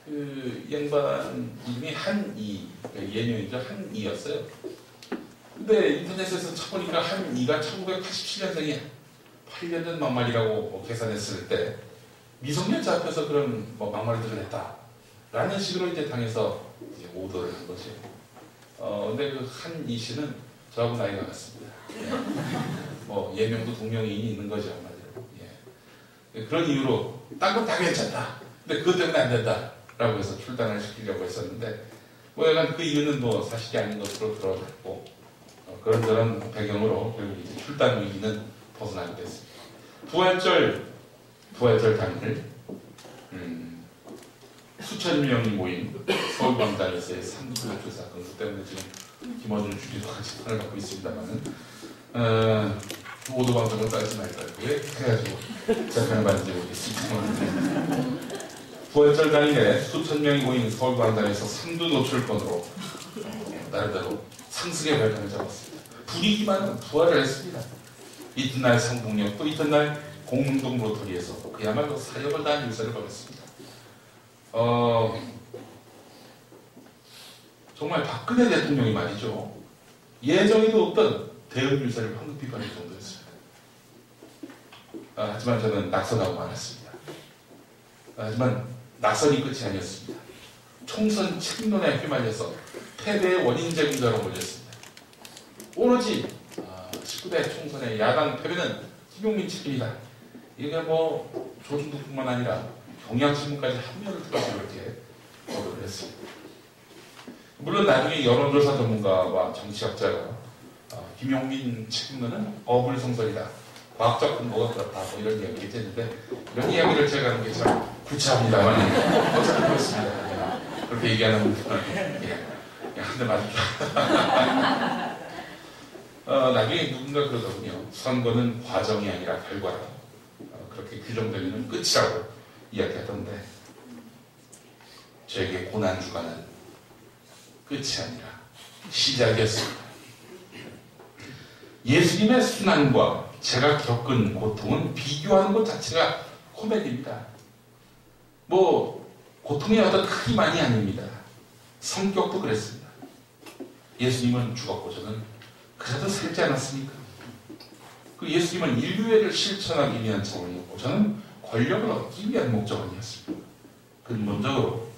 Speaker 5: 그 양반 이름이 한이, 예명이죠. 한이였어요. 근데 인터넷에서 쳐보니까 한이가 1987년생이야. 8년 전 막말이라고 계산했을 때 미성년자 앞에서 그런 막말들을 했다. 라는 식으로 이제 당해서 이제 오더를 한 거죠. 근데 그 한 이 씨는 저하고 나이가 같습니다. 예. 뭐 예명도 동명이인이 있는 거죠, 한마디로. 예. 그런 이유로 딴 건 다 괜찮다. 근데 그것 때문에 안 된다. 라고 해서 출단을 시키려고 했었는데, 뭐 약간 그 이유는 뭐 사실이 아닌 것으로 드러났고, 그런저런 배경으로 결국 이제 출단 위기는 벗어나게 됐습니다. 부활절 당일, 수천 명이 모인 서울광장에서의 산불 사건, 그 때문에 지금 김어준 주지도 같이 판을 갖고 있습니다만은, 오도방송을 따지 말까요? 왜 해가지고 재판을 받는지 모르겠습니다. 부활절 당일에 수천 명이 모인 서울광장에서 산두 노출건으로 나름대로 상승의 발판을 잡았습니다. 분위기만은 부활을 했습니다. 이튿날 성북역, 또 이튿날 공릉동 로터리에서 그야말로 사역을 다한 일사를 벌였습니다. 정말 박근혜 대통령이 말이죠. 예정에도 없던 대응 유사를 황급히 벌일 정도였습니다. 하지만 저는 낙선하고 말았습니다. 하지만 낙선이 끝이 아니었습니다. 총선 책론에 휘말려서 패배의 원인 제공자로 몰렸습니다. 오로지 19대 총선의 야당 패배는 김용민 책임이다. 이게 뭐 조중동뿐만 아니라 경향신문까지 합류를 들어서 이렇게 보도를 했습니다. 물론 나중에 여론조사 전문가와 정치학자가 김용민 책임론은 어불성설이다. 과학적 근거가 그렇다. 뭐 이런 이야기를 했는데, 이런 이야기를 제가 하는 게 참 구차합니다만 어차피 그렇습니다. 그렇게 얘기하는 분들은 한 대 맞을 줄 나중에 누군가 그러더군요. 선거는 과정이 아니라 결과라고. 그렇게 규정되면 끝이라고 이야기하던데, 저에게 고난주간은 끝이 아니라 시작이었습니다. 예수님의 순환과 제가 겪은 고통은 비교하는 것 자체가 코미디입니다. 뭐 고통의 어떤 크기만이 아닙니다. 성격도 그랬습니다. 예수님은 죽었고 저는 그래도 살지 않았습니까? 그 예수님은 인류애를 실천하기 위한 차원이었고 저는 권력을 얻기 위한 목적이었습니다. 근본적으로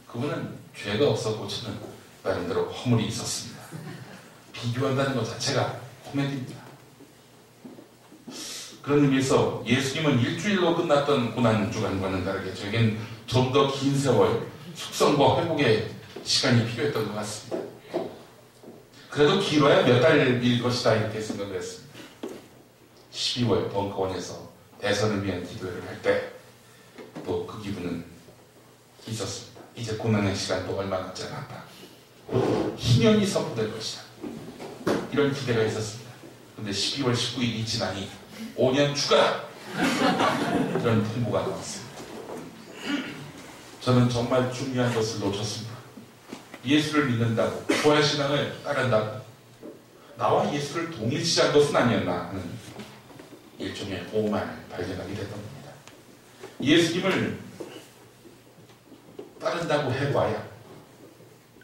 Speaker 5: 그분은 죄가 없었고 저는 나름대로 허물이 있었습니다. 비교한다는 것 자체가 코미디입니다. 그런 의미에서 예수님은 일주일로 끝났던 고난주간과는 다르게 저에겐 좀 더 긴 세월 숙성과 회복의 시간이 필요했던 것 같습니다. 그래도 길어야 몇 달일 것이다 이렇게 생각을 했습니다. 12월 벙커원에서 대선을 위한 기도회를 할 때 또 그 기분은 있었습니다. 이제 고난의 시간도 얼마 남지 않았다. 희년이 선포될 것이다. 이런 기대가 있었습니다. 근데 12월 19일이 지나니 5년 추가! 이런 통보가 나왔습니다. 저는 정말 중요한 것을 놓쳤습니다. 예수를 믿는다고, 부활신앙을 따른다고, 나와 예수를 동일시한 것은 아니었나 하는 일종의 오만을 발견하게 됐던 겁니다. 예수님을 따른다고 해봐야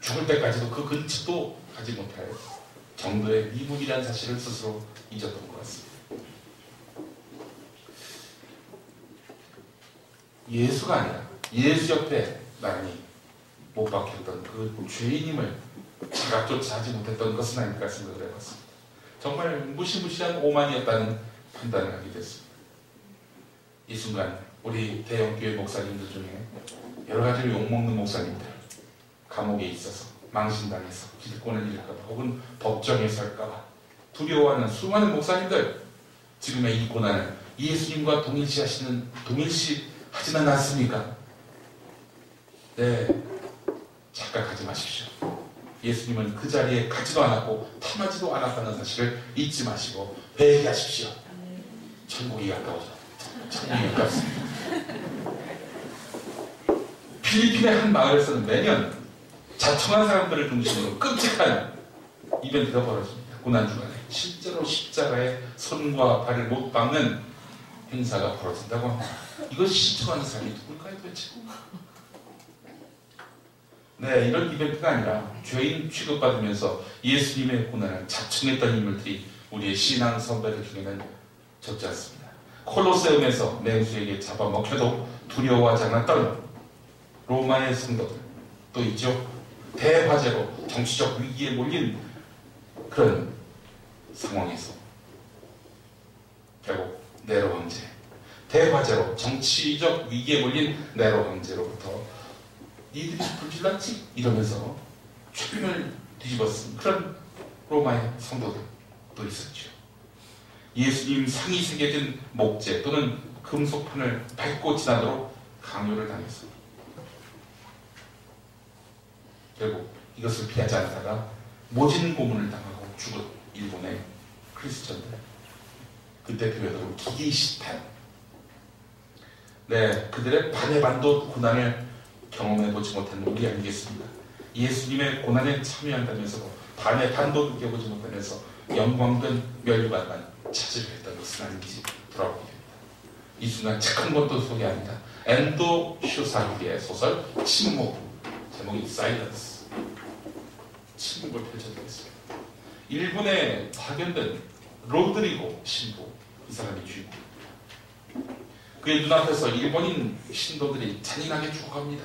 Speaker 5: 죽을 때까지도 그 근처도 가지 못할 정도의 미문이라는 사실을 스스로 잊었던 것 같습니다. 예수가 아니라 예수 옆에 나란히 못 박혔던 그 죄인임을 자각조차 하지 못했던 것은 아닐까 생각을 해봤습니다. 정말 무시무시한 오만이었다는 판단을 하게 됐습니다. 이 순간 우리 대형교회 목사님들 중에 여러 가지로 욕먹는 목사님들, 감옥에 있어서 망신당해서 기득권을 잃을까봐 혹은 법정에 설까봐 두려워하는 수많은 목사님들, 지금의 이 고난을 예수님과 동일시하지는 않습니까? 네, 착각하지 마십시오. 예수님은 그 자리에 가지도 않았고 탐하지도 않았다는 사실을 잊지 마시고 회개하십시오. 천국이 가까워져. 천국이 가깝습니다. 필리핀의 한 마을에서는 매년 자청한 사람들을 중심으로 끔찍한 이벤트가 벌어집니다. 고난주간에 실제로 십자가에 손과 발을 못 박는 행사가 벌어진다고 합니다. 이걸 시청하는 사람이 누굴까요 도대체? 네, 이런 이벤트가 아니라 죄인 취급받으면서 예수님의 고난을 자청했던 인물들이 우리의 신앙 선배들 중에는 적지 않습니다. 콜로세움에서 맹수에게 잡아먹혀도 두려워하지 않았던 로마의 성도들 또 있죠. 대화재로 정치적 위기에 몰린 그런 상황에서 결국 네로 황제, 대화재로 정치적 위기에 몰린 네로 황제로부터 니들이 불질렀지? 이러면서 주변을 뒤집어쓴 그런 로마의 성도들도 있었죠. 예수님 상이 새겨진 목재 또는 금속판을 밟고 지나도록 강요를 당해서 결국 이것을 피하지 않다가 모진 고문을 당하고 죽은 일본의 크리스천들, 그때 표현으로 기계시탄, 네, 그들의 반해반도 고난을 경험해보지 못한 우리 아니겠습니까? 예수님의 고난에 참여한다면서도 반해반도 느껴보지 못하면서 영광된 멸류관만 찾으려 했던 것은 아닌지 돌아보게 됩니다. 이 순간 책 한 권도 소개합니다. 엔도 슈사히의 소설 침묵, 제목이 Silence. 침묵을 펼쳐드리겠습니다. 일본에 파견된 로드리고 신부, 이 사람이 주인공. 그의 눈앞에서 일본인 신도들이 잔인하게 죽어갑니다.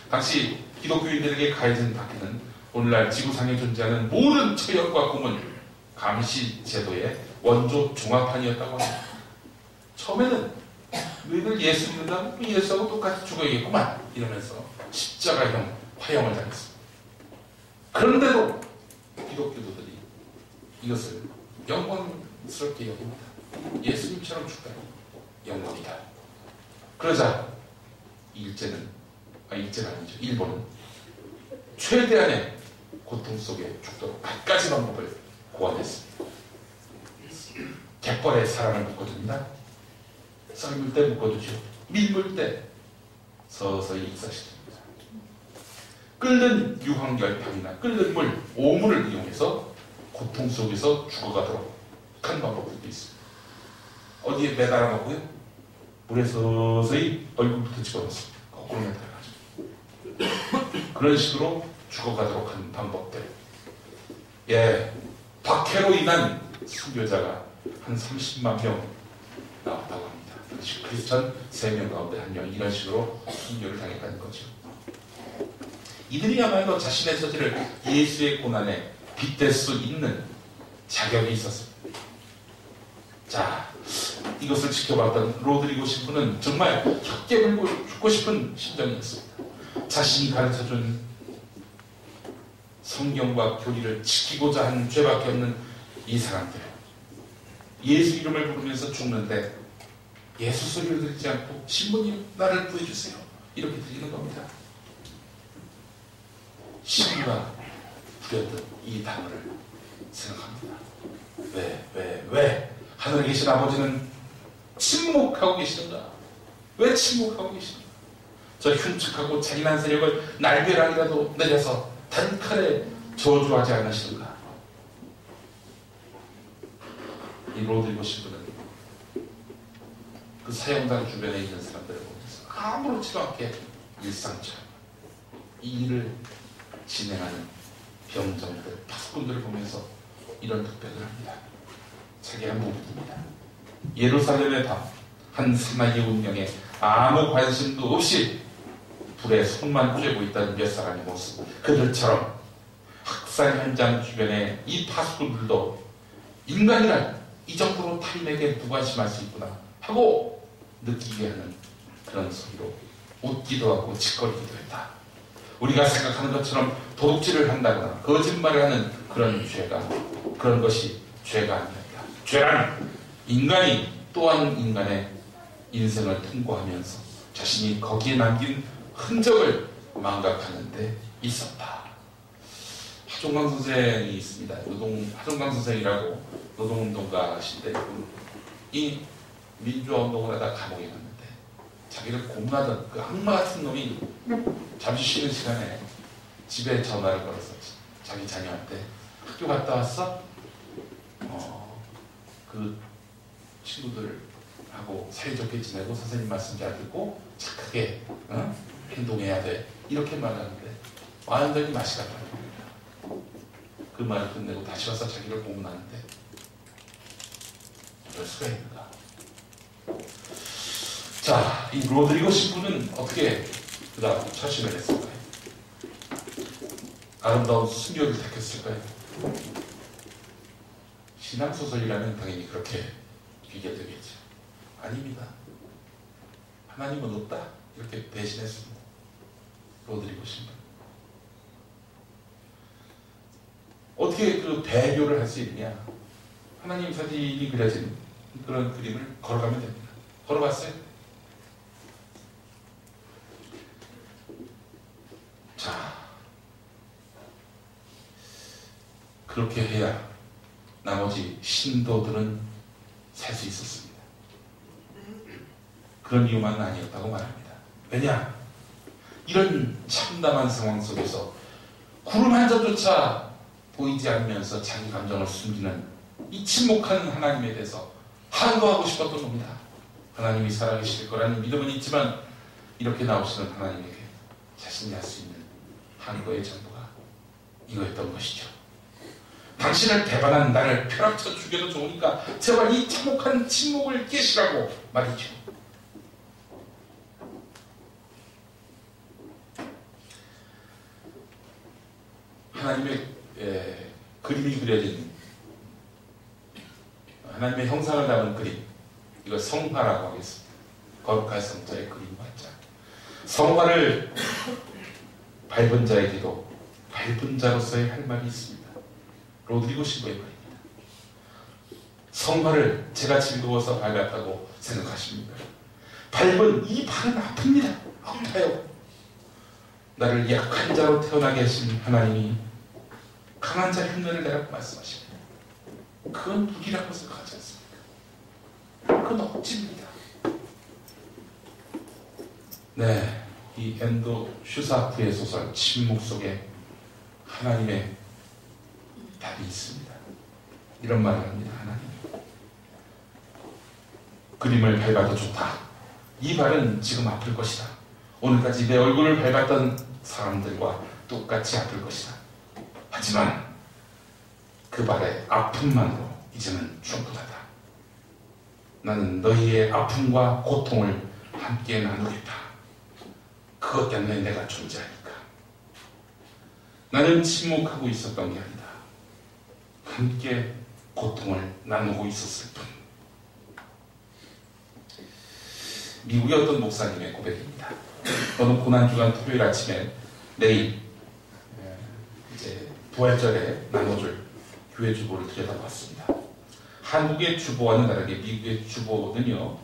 Speaker 5: 당시 기독교인들에게 가해진 박해는 오늘날 지구상에 존재하는 모든 처형과 고문, 감시 제도의 원조 종합판이었다고 합니다. 처음에는 너희들 예수 믿는다면 예수하고 똑같이 죽어야겠구만 이러면서 십자가형 화형을 당했습니다. 그런데도 기독교도들이 이것을 영광스럽게 여깁니다. 예수님처럼 죽다니 영광이다. 그러자 일제는 일본은 최대한의 고통 속에 죽도록 100가지 방법을 고안했습니다. 갯벌에 사람을 묶어줍니다. 썰물 때 묶어두죠. 밀물 때 서서히 익사시킵니다. 끓는 유황열탕이나 끓는 물, 오물을 이용해서 고통 속에서 죽어가도록 한 방법도 있습니다. 어디에 매달아 놓고요, 물에 서서히 얼굴부터 집어넣습니다. 거꾸로 매달아가지고 그런 식으로 죽어가도록 하는 방법들. 예, 박해로 인한 순교자가 한 30만 명 나왔다고 합니다. 크리스천 3명 가운데 1명, 이런 식으로 순교를 당했다는 거죠. 이들이야말로 자신의 처지를 예수의 고난에 빗댈 수 있는 자격이 있었습니다. 자, 이것을 지켜봤던 로드리고 신부는 정말 혀깨 물고 죽고 싶은 심정이었습니다. 자신이 가르쳐준 성경과 교리를 지키고자 하는 죄밖에 없는 이 사람들, 예수 이름을 부르면서 죽는데 예수 소리를 듣지 않고 신부님 나를 구해주세요 이렇게 드리는 겁니다. 신부가 부렸던 이 단어를 생각합니다. 왜 하늘에 계신 아버지는 침묵하고 계시는가? 왜 침묵하고 계시는가? 저 흉측하고 잔인한 세력을 날벼락이라도 내려서 단칼에 저주하지 않으시는가? 이 로드리고 신부는 그 사형장 주변에 있는 사람들을 보면서 아무렇지도 않게 일상처럼 이 일을 진행하는 병정들, 파수꾼들을 보면서 이런 독백을 합니다. 자기 한 부분입니다. 예루살렘의 밤, 한 사마리 운명에 아무 관심도 없이 불에 손만 쬐고 있다는 몇 사람의 모습, 그들처럼 학살 현장 주변에 이 파수꾼들도 인간이란 이 정도로 타인에게 무관심할 수 있구나 하고 느끼게 하는 그런 소리로 웃기도 하고 짓거리기도 했다. 우리가 생각하는 것처럼 도둑질을 한다거나 거짓말을 하는 그런 죄가, 그런 것이 죄가 아니었다. 죄란 인간이 또한 인간의 인생을 통과하면서 자신이 거기에 남긴 흔적을 망각하는 데 있었다. 하종강 선생이 있습니다. 하종강 선생이라고 노동운동가신데, 이 민주화운동을 하다 감옥에 갔는데 자기를 고문하던 그 악마 같은 놈이 잠시 쉬는 시간에 집에 전화를 걸어서 자기 자녀한테 학교 갔다 왔어? 그 친구들하고 사이좋게 지내고 선생님 말씀 잘 듣고 착하게 행동해야 돼 이렇게 말하는데 완전히 맛이 갔다. 그 말을 끝내고 다시 와서 자기를 고문하는데 어쩔 수가 있는가. 자, 이 로드리고 신부는 어떻게 그 다음 처신을 했을까요? 아름다운 순교를 택했을까요? 신앙소설이라면 당연히 그렇게 비교되겠죠. 아닙니다. 하나님은 없다. 이렇게 대신했습니다. 로드리고 신부. 어떻게 그 배교를 할 수 있느냐? 하나님 사진이 그려진 그런 그림을 걸어가면 됩니다. 걸어봤어요? 자, 그렇게 해야 나머지 신도들은 살 수 있었습니다. 그런 이유만은 아니었다고 말합니다. 왜냐? 이런 참담한 상황 속에서 구름 한 점조차 보이지 않으면서 자기 감정을 숨기는 이 침묵한 하나님에 대해서 항거하고 싶었던 겁니다. 하나님이 살아계실 거라는 믿음은 있지만 이렇게 나오시는 하나님에게 자신이 할 수 있는 항거의 전부가 이거였던 것이죠. 당신을 배반한 나를 벼락쳐 죽여도 좋으니까 제발 이 참혹한 침묵을 깨시라고 말이죠. 하나님의 그림이 그려진 하나님의 형상을 담은 그림, 이걸 성화라고 하겠습니다. 거룩한 성자의 그림 활자. 성화를 밟은 자에게도 밟은 자로서의 할 말이 있습니다. 로드리고 신부의 말입니다. 성화를 제가 즐거워서 밟았다고 생각하십니까? 밟은 이 발은 아픕니다. 아파요. 나를 약한 자로 태어나게 하신 하나님이 강한 자 흉내를 내라고 말씀하십니다. 그건 무기라고 생각하지 않습니까? 그건 억지입니다. 네, 이 엔도 슈사프의 소설 침묵 속에 하나님의 답이 있습니다. 이런 말을 합니다. 하나님, 그림을 밟아도 좋다. 이 발은 지금 아플 것이다. 오늘까지 내 얼굴을 밟았던 사람들과 똑같이 아플 것이다. 하지만 그 발의 아픔만으로 이제는 충분하다. 나는 너희의 아픔과 고통을 함께 나누겠다. 그것 때문에 내가 존재하니까. 나는 침묵하고 있었던 게 아니다. 함께 고통을 나누고 있었을 뿐. 미국의 어떤 목사님의 고백입니다. 어느 고난주간 토요일 아침에 내일 이제 부활절에 나눠줄 교회 주보를 들여다봤습니다. 한국의 주보와는 다르게 미국의 주보는요,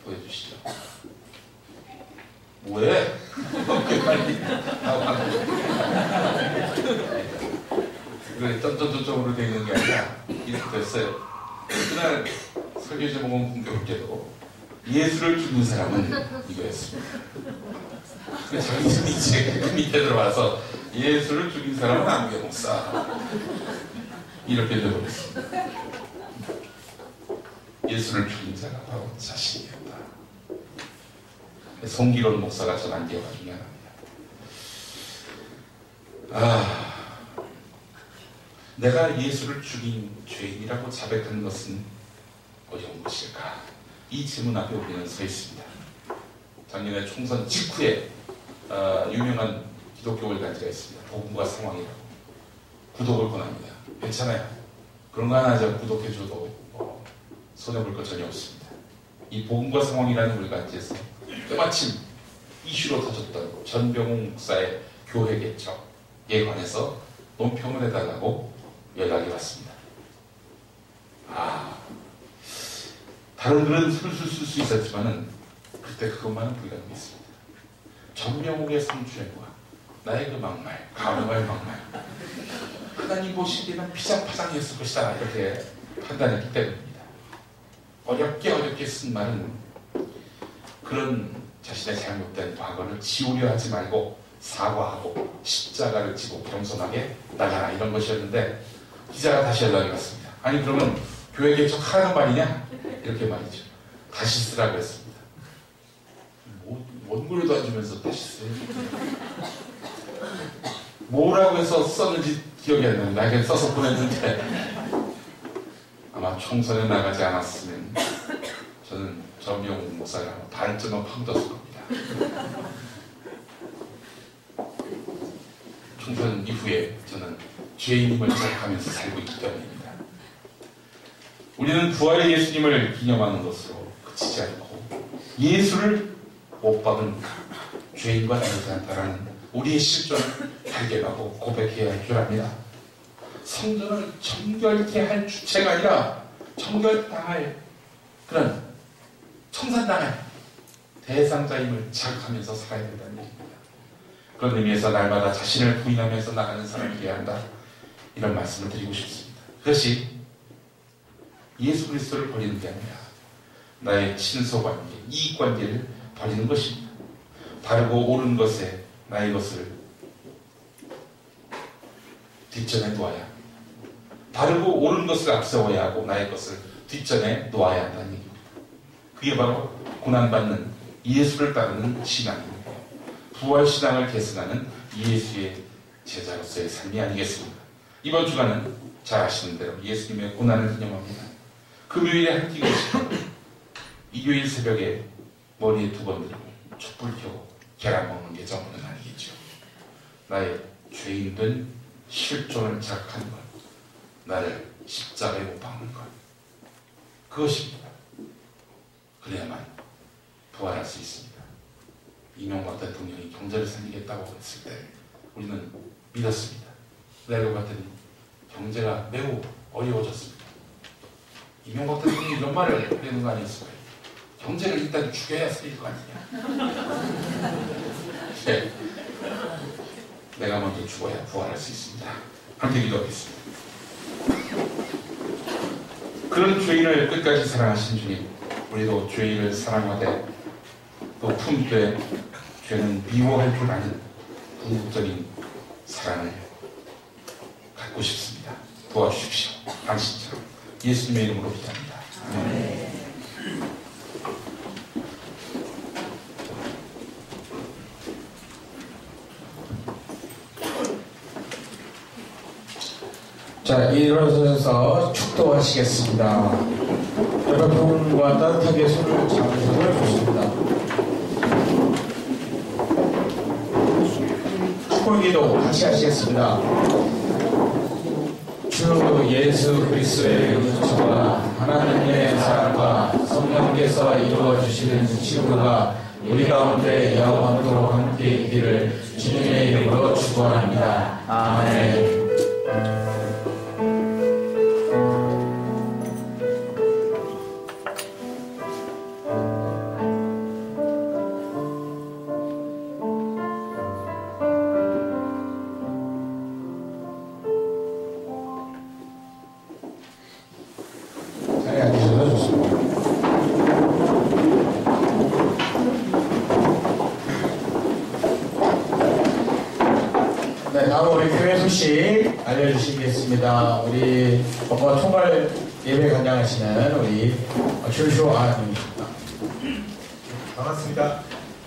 Speaker 5: 보여주시죠. 뭐해? 이렇게 빨리 그래 점점점점으로 되어 있는 게 아니라 이렇게 됐어요. 그날 설교 제목은 공교롭게도 예수를 죽인 사람은 이거였습니다. 자기 이제 그 밑에 들어와서 예수를 죽인 사람은 아무개 목사 이렇게 되어버렸습니다. 예수를 죽인 자가 바로 자신이었다. 송기론 목사가 전한 기억 중에 하나입니다. 내가 예수를 죽인 죄인이라고 자백하는 것은 어려운 것일까? 이 질문 앞에 우리는 서 있습니다. 작년에 총선 직후에 유명한 기독교 월간지가 있습니다. 복음과 상황이라고. 구독을 권합니다. 괜찮아요. 그런 거 하나 저 구독해줘도 손해볼 것 전혀 없습니다. 이 복음과 상황이라는 월간지에서 때마침 이슈로 터졌던 전병웅 목사의 교회 개척에 관해서 논평을 해달라고 연락이 왔습니다. 다른 글은 술술 쓸 수 있었지만은 그때 그것만은 불가능했습니다. 전병욱의 성추행과 나의 그 막말, 가늠할 막말, 하나님 보시기에는 피장파장이었을 것이다 이렇게 판단했기 때문입니다. 어렵게 쓴 말은 그런 자신의 잘못된 과거를 지우려 하지 말고 사과하고 십자가를 지고 겸손하게 나가라 이런 것이었는데 기자가 다시 연락이 왔습니다. 아니 그러면 교회 개척하라는 말이냐? 이렇게 말이죠. 다시 쓰라고 했습니다. 원고료도 안 주면서 다시 써요. 뭐라고 해서 썼는지 기억이 안 나요. 나에게 써서 보냈는데 아마 총선에 나가지 않았으면 저는 전병욱 목사가 발전만 파묻었을 겁니다. 청소년 이후에 저는 죄인임을 자각하면서 살고 있기 때문입니다. 우리는 부활의 예수님을 기념하는 것으로 그치지 않고 예수를 못 박은 죄인과 다르지 않다라는 우리의 실존을 발견하고 고백해야 할 줄 압니다. 성전을 정결케 할 주체가 아니라 정결당할 그런 청산당할 대상자임을 자각하면서 살아야 된다는 얘기입니다. 그런 의미에서 날마다 자신을 부인하면서 나가는 사람이 되어야 한다. 이런 말씀을 드리고 싶습니다. 그것이 예수 그리스도를 버리는 게 아니라 나의 친소관계, 이익관계를 버리는 것입니다. 바르고 옳은 것에 나의 것을 뒷전에 놓아야 합니다. 바르고 옳은 것을 앞세워야 하고 나의 것을 뒷전에 놓아야 한다는 얘기입니다. 그게 바로 고난받는 예수를 따르는 신앙입니다. 부활신앙을 계승하는 예수의 제자로서의 삶이 아니겠습니까? 이번 주간은 잘 아시는 대로 예수님의 고난을 기념합니다. 금요일에 한 끼 것이고 일요일 새벽에 머리에 2번 들고 촛불 켜고 계란 먹는 게 전부는 아니겠죠. 나의 죄인된 실존을 자각하는 것, 나를 십자가에 못 박는 것, 그것입니다. 그래야만 부활할 수 있습니다. 이명박 대통령이 경제를 살리겠다고 했을 때 우리는 믿었습니다. 내가 봤더니 경제가 매우 어려워졌습니다. 이명박 대통령이 이런 말을 하는 거 아니었을까요? 경제를 일단 죽여야 살릴 거 아니냐. 네. 내가 먼저 죽어야 부활할 수 있습니다. 함께 기도하겠습니다. 그런 죄인을 끝까지 사랑하신 주님, 우리도 죄인을 사랑하되 또 품되 죄는 미워할 줄 아는 궁극적인 사랑을 갖고 싶습니다. 도와주십시오. 당신처럼 예수님의 이름으로 기도합니다. 아멘.
Speaker 6: 자, 일어서셔서 축도하시겠습니다. 여러분과 따뜻하게 손을 잡으셔서 좋습니다. 축복기도 같이 하시겠습니다. 주 예수 그리스도의 은총과 하나님의 사랑과 성령께서 이루어 주시는 치유가 우리 가운데 영원토록 함께 있기를 주님의 이름으로 축원합니다. 아멘. 네, 다음 우리 교회 소식 알려주시겠습니다. 우리 총괄 예배 관장하시는 우리 조슈아 님입니다.
Speaker 7: 반갑습니다.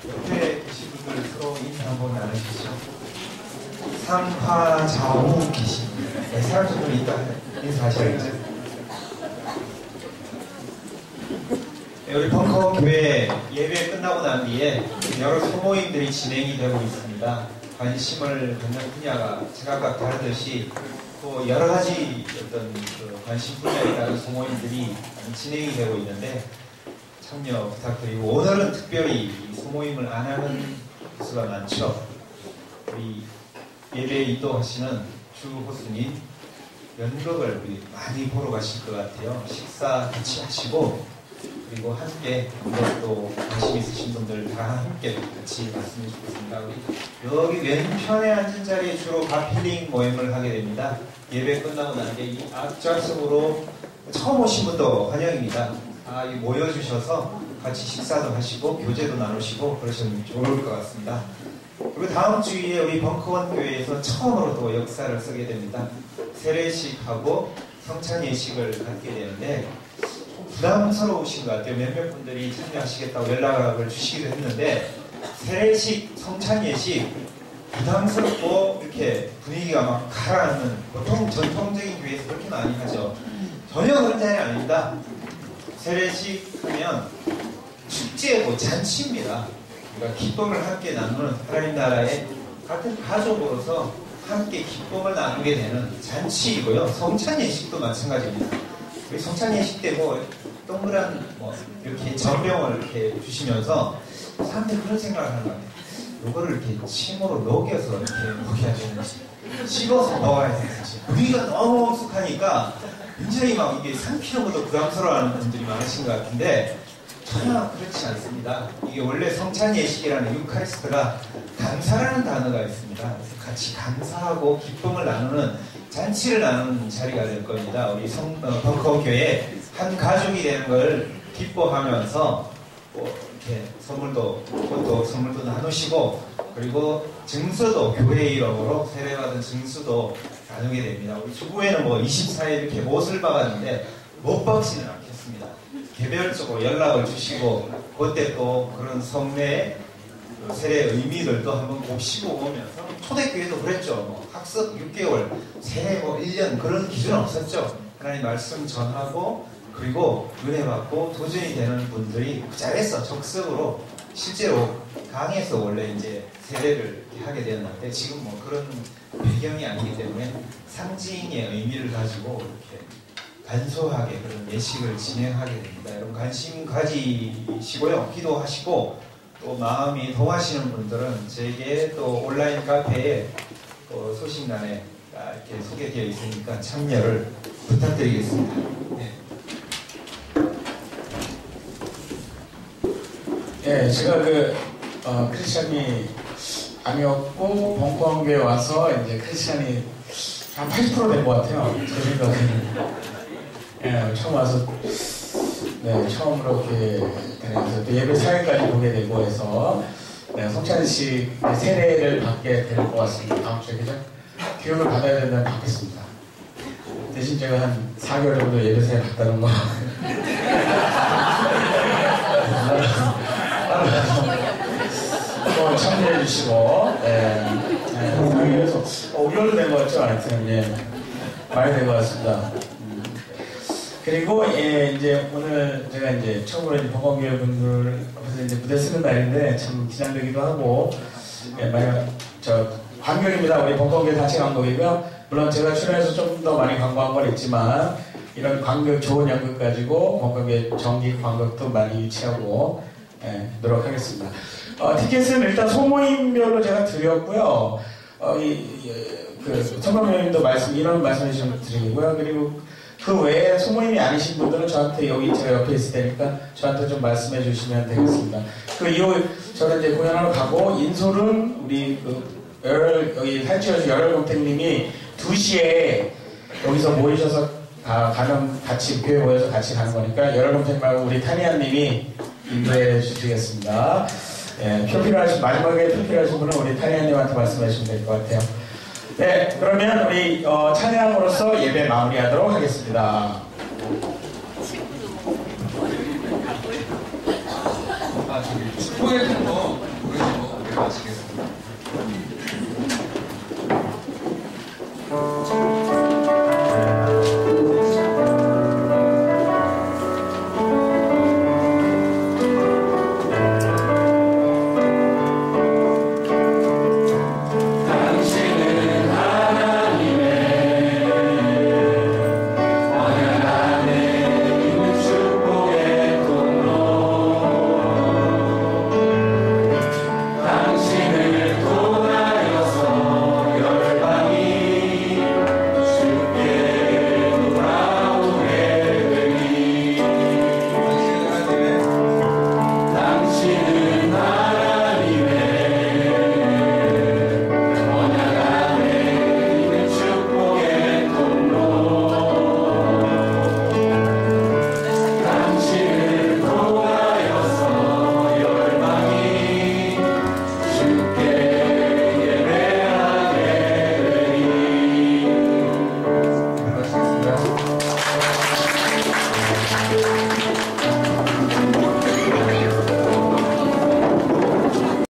Speaker 7: 옆에 계신 분들 서로 인사 한번 나누시죠. 상화좌우 계십니다. 네, 사람 좀 이따 인사하셔야겠죠. 네, 우리 벙커 교회 예배 끝나고 난 뒤에 여러 소모임들이 진행이 되고 있습니다. 관심을 갖는 분야가 제각각 다르듯이 또 여러 가지 어떤 그 관심 분야에 따른 소모임들이 진행이 되고 있는데 참여 부탁드리고, 오늘은 특별히 소모임을 안 하는 수가 많죠. 우리 예배 인도하시는 주 호수님 연극을 우리 많이 보러 가실 것 같아요. 식사 같이 하시고, 그리고 함께 또 관심 있으신 분들 다 함께 같이 말씀해 주겠습니다. 우리 여기 왼편에 앉은 자리에 주로 가필링 모임을 하게 됩니다. 예배 끝나고 난 뒤에 이 앞좌석으로 처음 오신 분도 환영입니다. 모여주셔서 같이 식사도 하시고 교제도 나누시고 그러시면 좋을 것 같습니다. 그리고 다음 주에 우리 벙커원 교회에서 처음으로 또 역사를 쓰게 됩니다. 세례식하고 성찬 예식을 갖게 되는데 좀 부담스러우신 것 같아요. 몇몇 분들이 참여하시겠다고 연락을 주시기도 했는데, 세례식, 성찬 예식 부담스럽고 이렇게 분위기가 막 가라앉는, 보통 전통적인 교회에서 그렇게 많이 하죠. 전혀 그런 자리 아닙니다. 세례식 하면 축제고 잔치입니다. 그러니까 기쁨을 함께 나누는 하나님 나라의 같은 가족으로서 함께 기쁨을 나누게 되는 잔치이고요. 성찬 예식도 마찬가지입니다. 우리 성찬 예식 때 뭐 동그란 뭐 이렇게 전병을 이렇게 주시면서 사람들이 그런 생각을 하는 것 같아요. 이거를 이렇게 침으로 녹여서 이렇게 먹여야 되는지, 씹어서 먹어야 되는지. 우리가 너무 엄숙하니까 굉장히 막 이게 삼키는 것도 부담스러워하는 분들이 많으신 것 같은데 전혀 그렇지 않습니다. 이게 원래 성찬 예식이라는 유카리스트가 감사라는 단어가 있습니다. 그래서 같이 감사하고 기쁨을 나누는 잔치를 나누는 자리가 될 겁니다. 우리 벙커교회 한 가족이 되는 걸 기뻐하면서 뭐 이렇게 그것도 선물도 나누시고, 그리고 증서도 교회 이름으로 세례받은 증서도 나누게 됩니다. 우리 주부에는 뭐 24일 이렇게 못을 박았는데 못 박지는 않겠습니다. 개별적으로 연락을 주시고 그때 또 그런 성례 세례 의미들도 한번 곱씹어 보면서, 초대교회도 그랬죠. 뭐 학습 6개월, 세례 뭐 1년 그런 기준 없었죠. 하나님 말씀 전하고 그리고 은혜 받고 도전이 되는 분들이 그 자리에서 적극적으로 실제로 강에서 원래 이제 세례를 하게 되었는데, 지금 뭐 그런 배경이 아니기 때문에 상징의 의미를 가지고 이렇게 간소하게 그런 예식을 진행하게 됩니다. 여러분 관심 가지시고요. 기도하시고, 또 마음이 동하시는 분들은 저에게 또 온라인 카페에 소식란에 이렇게 소개되어 있으니까 참여를 부탁드리겠습니다. 네.
Speaker 6: 예, 제가 크리스찬이 아니었고 벙커교회 와서 이제 크리스찬이 한 80% 된 것 같아요. 제 생각에는. 예, 처음 와서 처음으로 이렇게 또 예배 사회까지 보게 되고 해서 성찬식 세례를 받게 될 것 같습니다. 다음 주에 그죠? 교육을 받아야 된다면 받겠습니다. 대신 제가 한 4개월 정도 예배 사회 받다는 거. 참여해 주시고, 그래서 5개월 된 것 같죠? 하여튼, 많이 된 것 같습니다. 그리고, 이제 오늘 제가 이제 처음으로 벙커교회 분들 앞에서 이제 무대 쓰는 날인데 참 긴장되기도 하고, 관객입니다. 우리 벙커교회 단체 관객이고요. 물론 제가 출연해서 좀 더 많이 광고한 건 있지만, 이런 관객, 좋은 연극 가지고 벙커교회 정기 관객도 많이 유치하고, 노력하겠습니다. 티켓은 일단 소모임별로 제가 드렸고요. 선배님도 이런 말씀해 주시면 드리고요. 그리고 그 외에 소모임이 아니신 분들은 저한테 여기 제가 옆에 있을 테니까 저한테 좀 말씀해 주시면 되겠습니다. 그 이후 저는 이제 공연하러 가고, 인솔은 우리 여기 탈취여주 열혈곰탱님이 2시에 여기서 모이셔서 같이 교회 모여서 같이 가는 거니까 열혈곰탱 말고 우리 타니아님이 인도해 주시겠습니다. 마지막에 필요하신 분은 우리 타니아님한테 말씀해 주시면 될 것 같아요. 네, 그러면 우리 찬양으로서 예배 마무리하도록 하겠습니다.
Speaker 2: 축복의 통로 우리 마치겠습니다.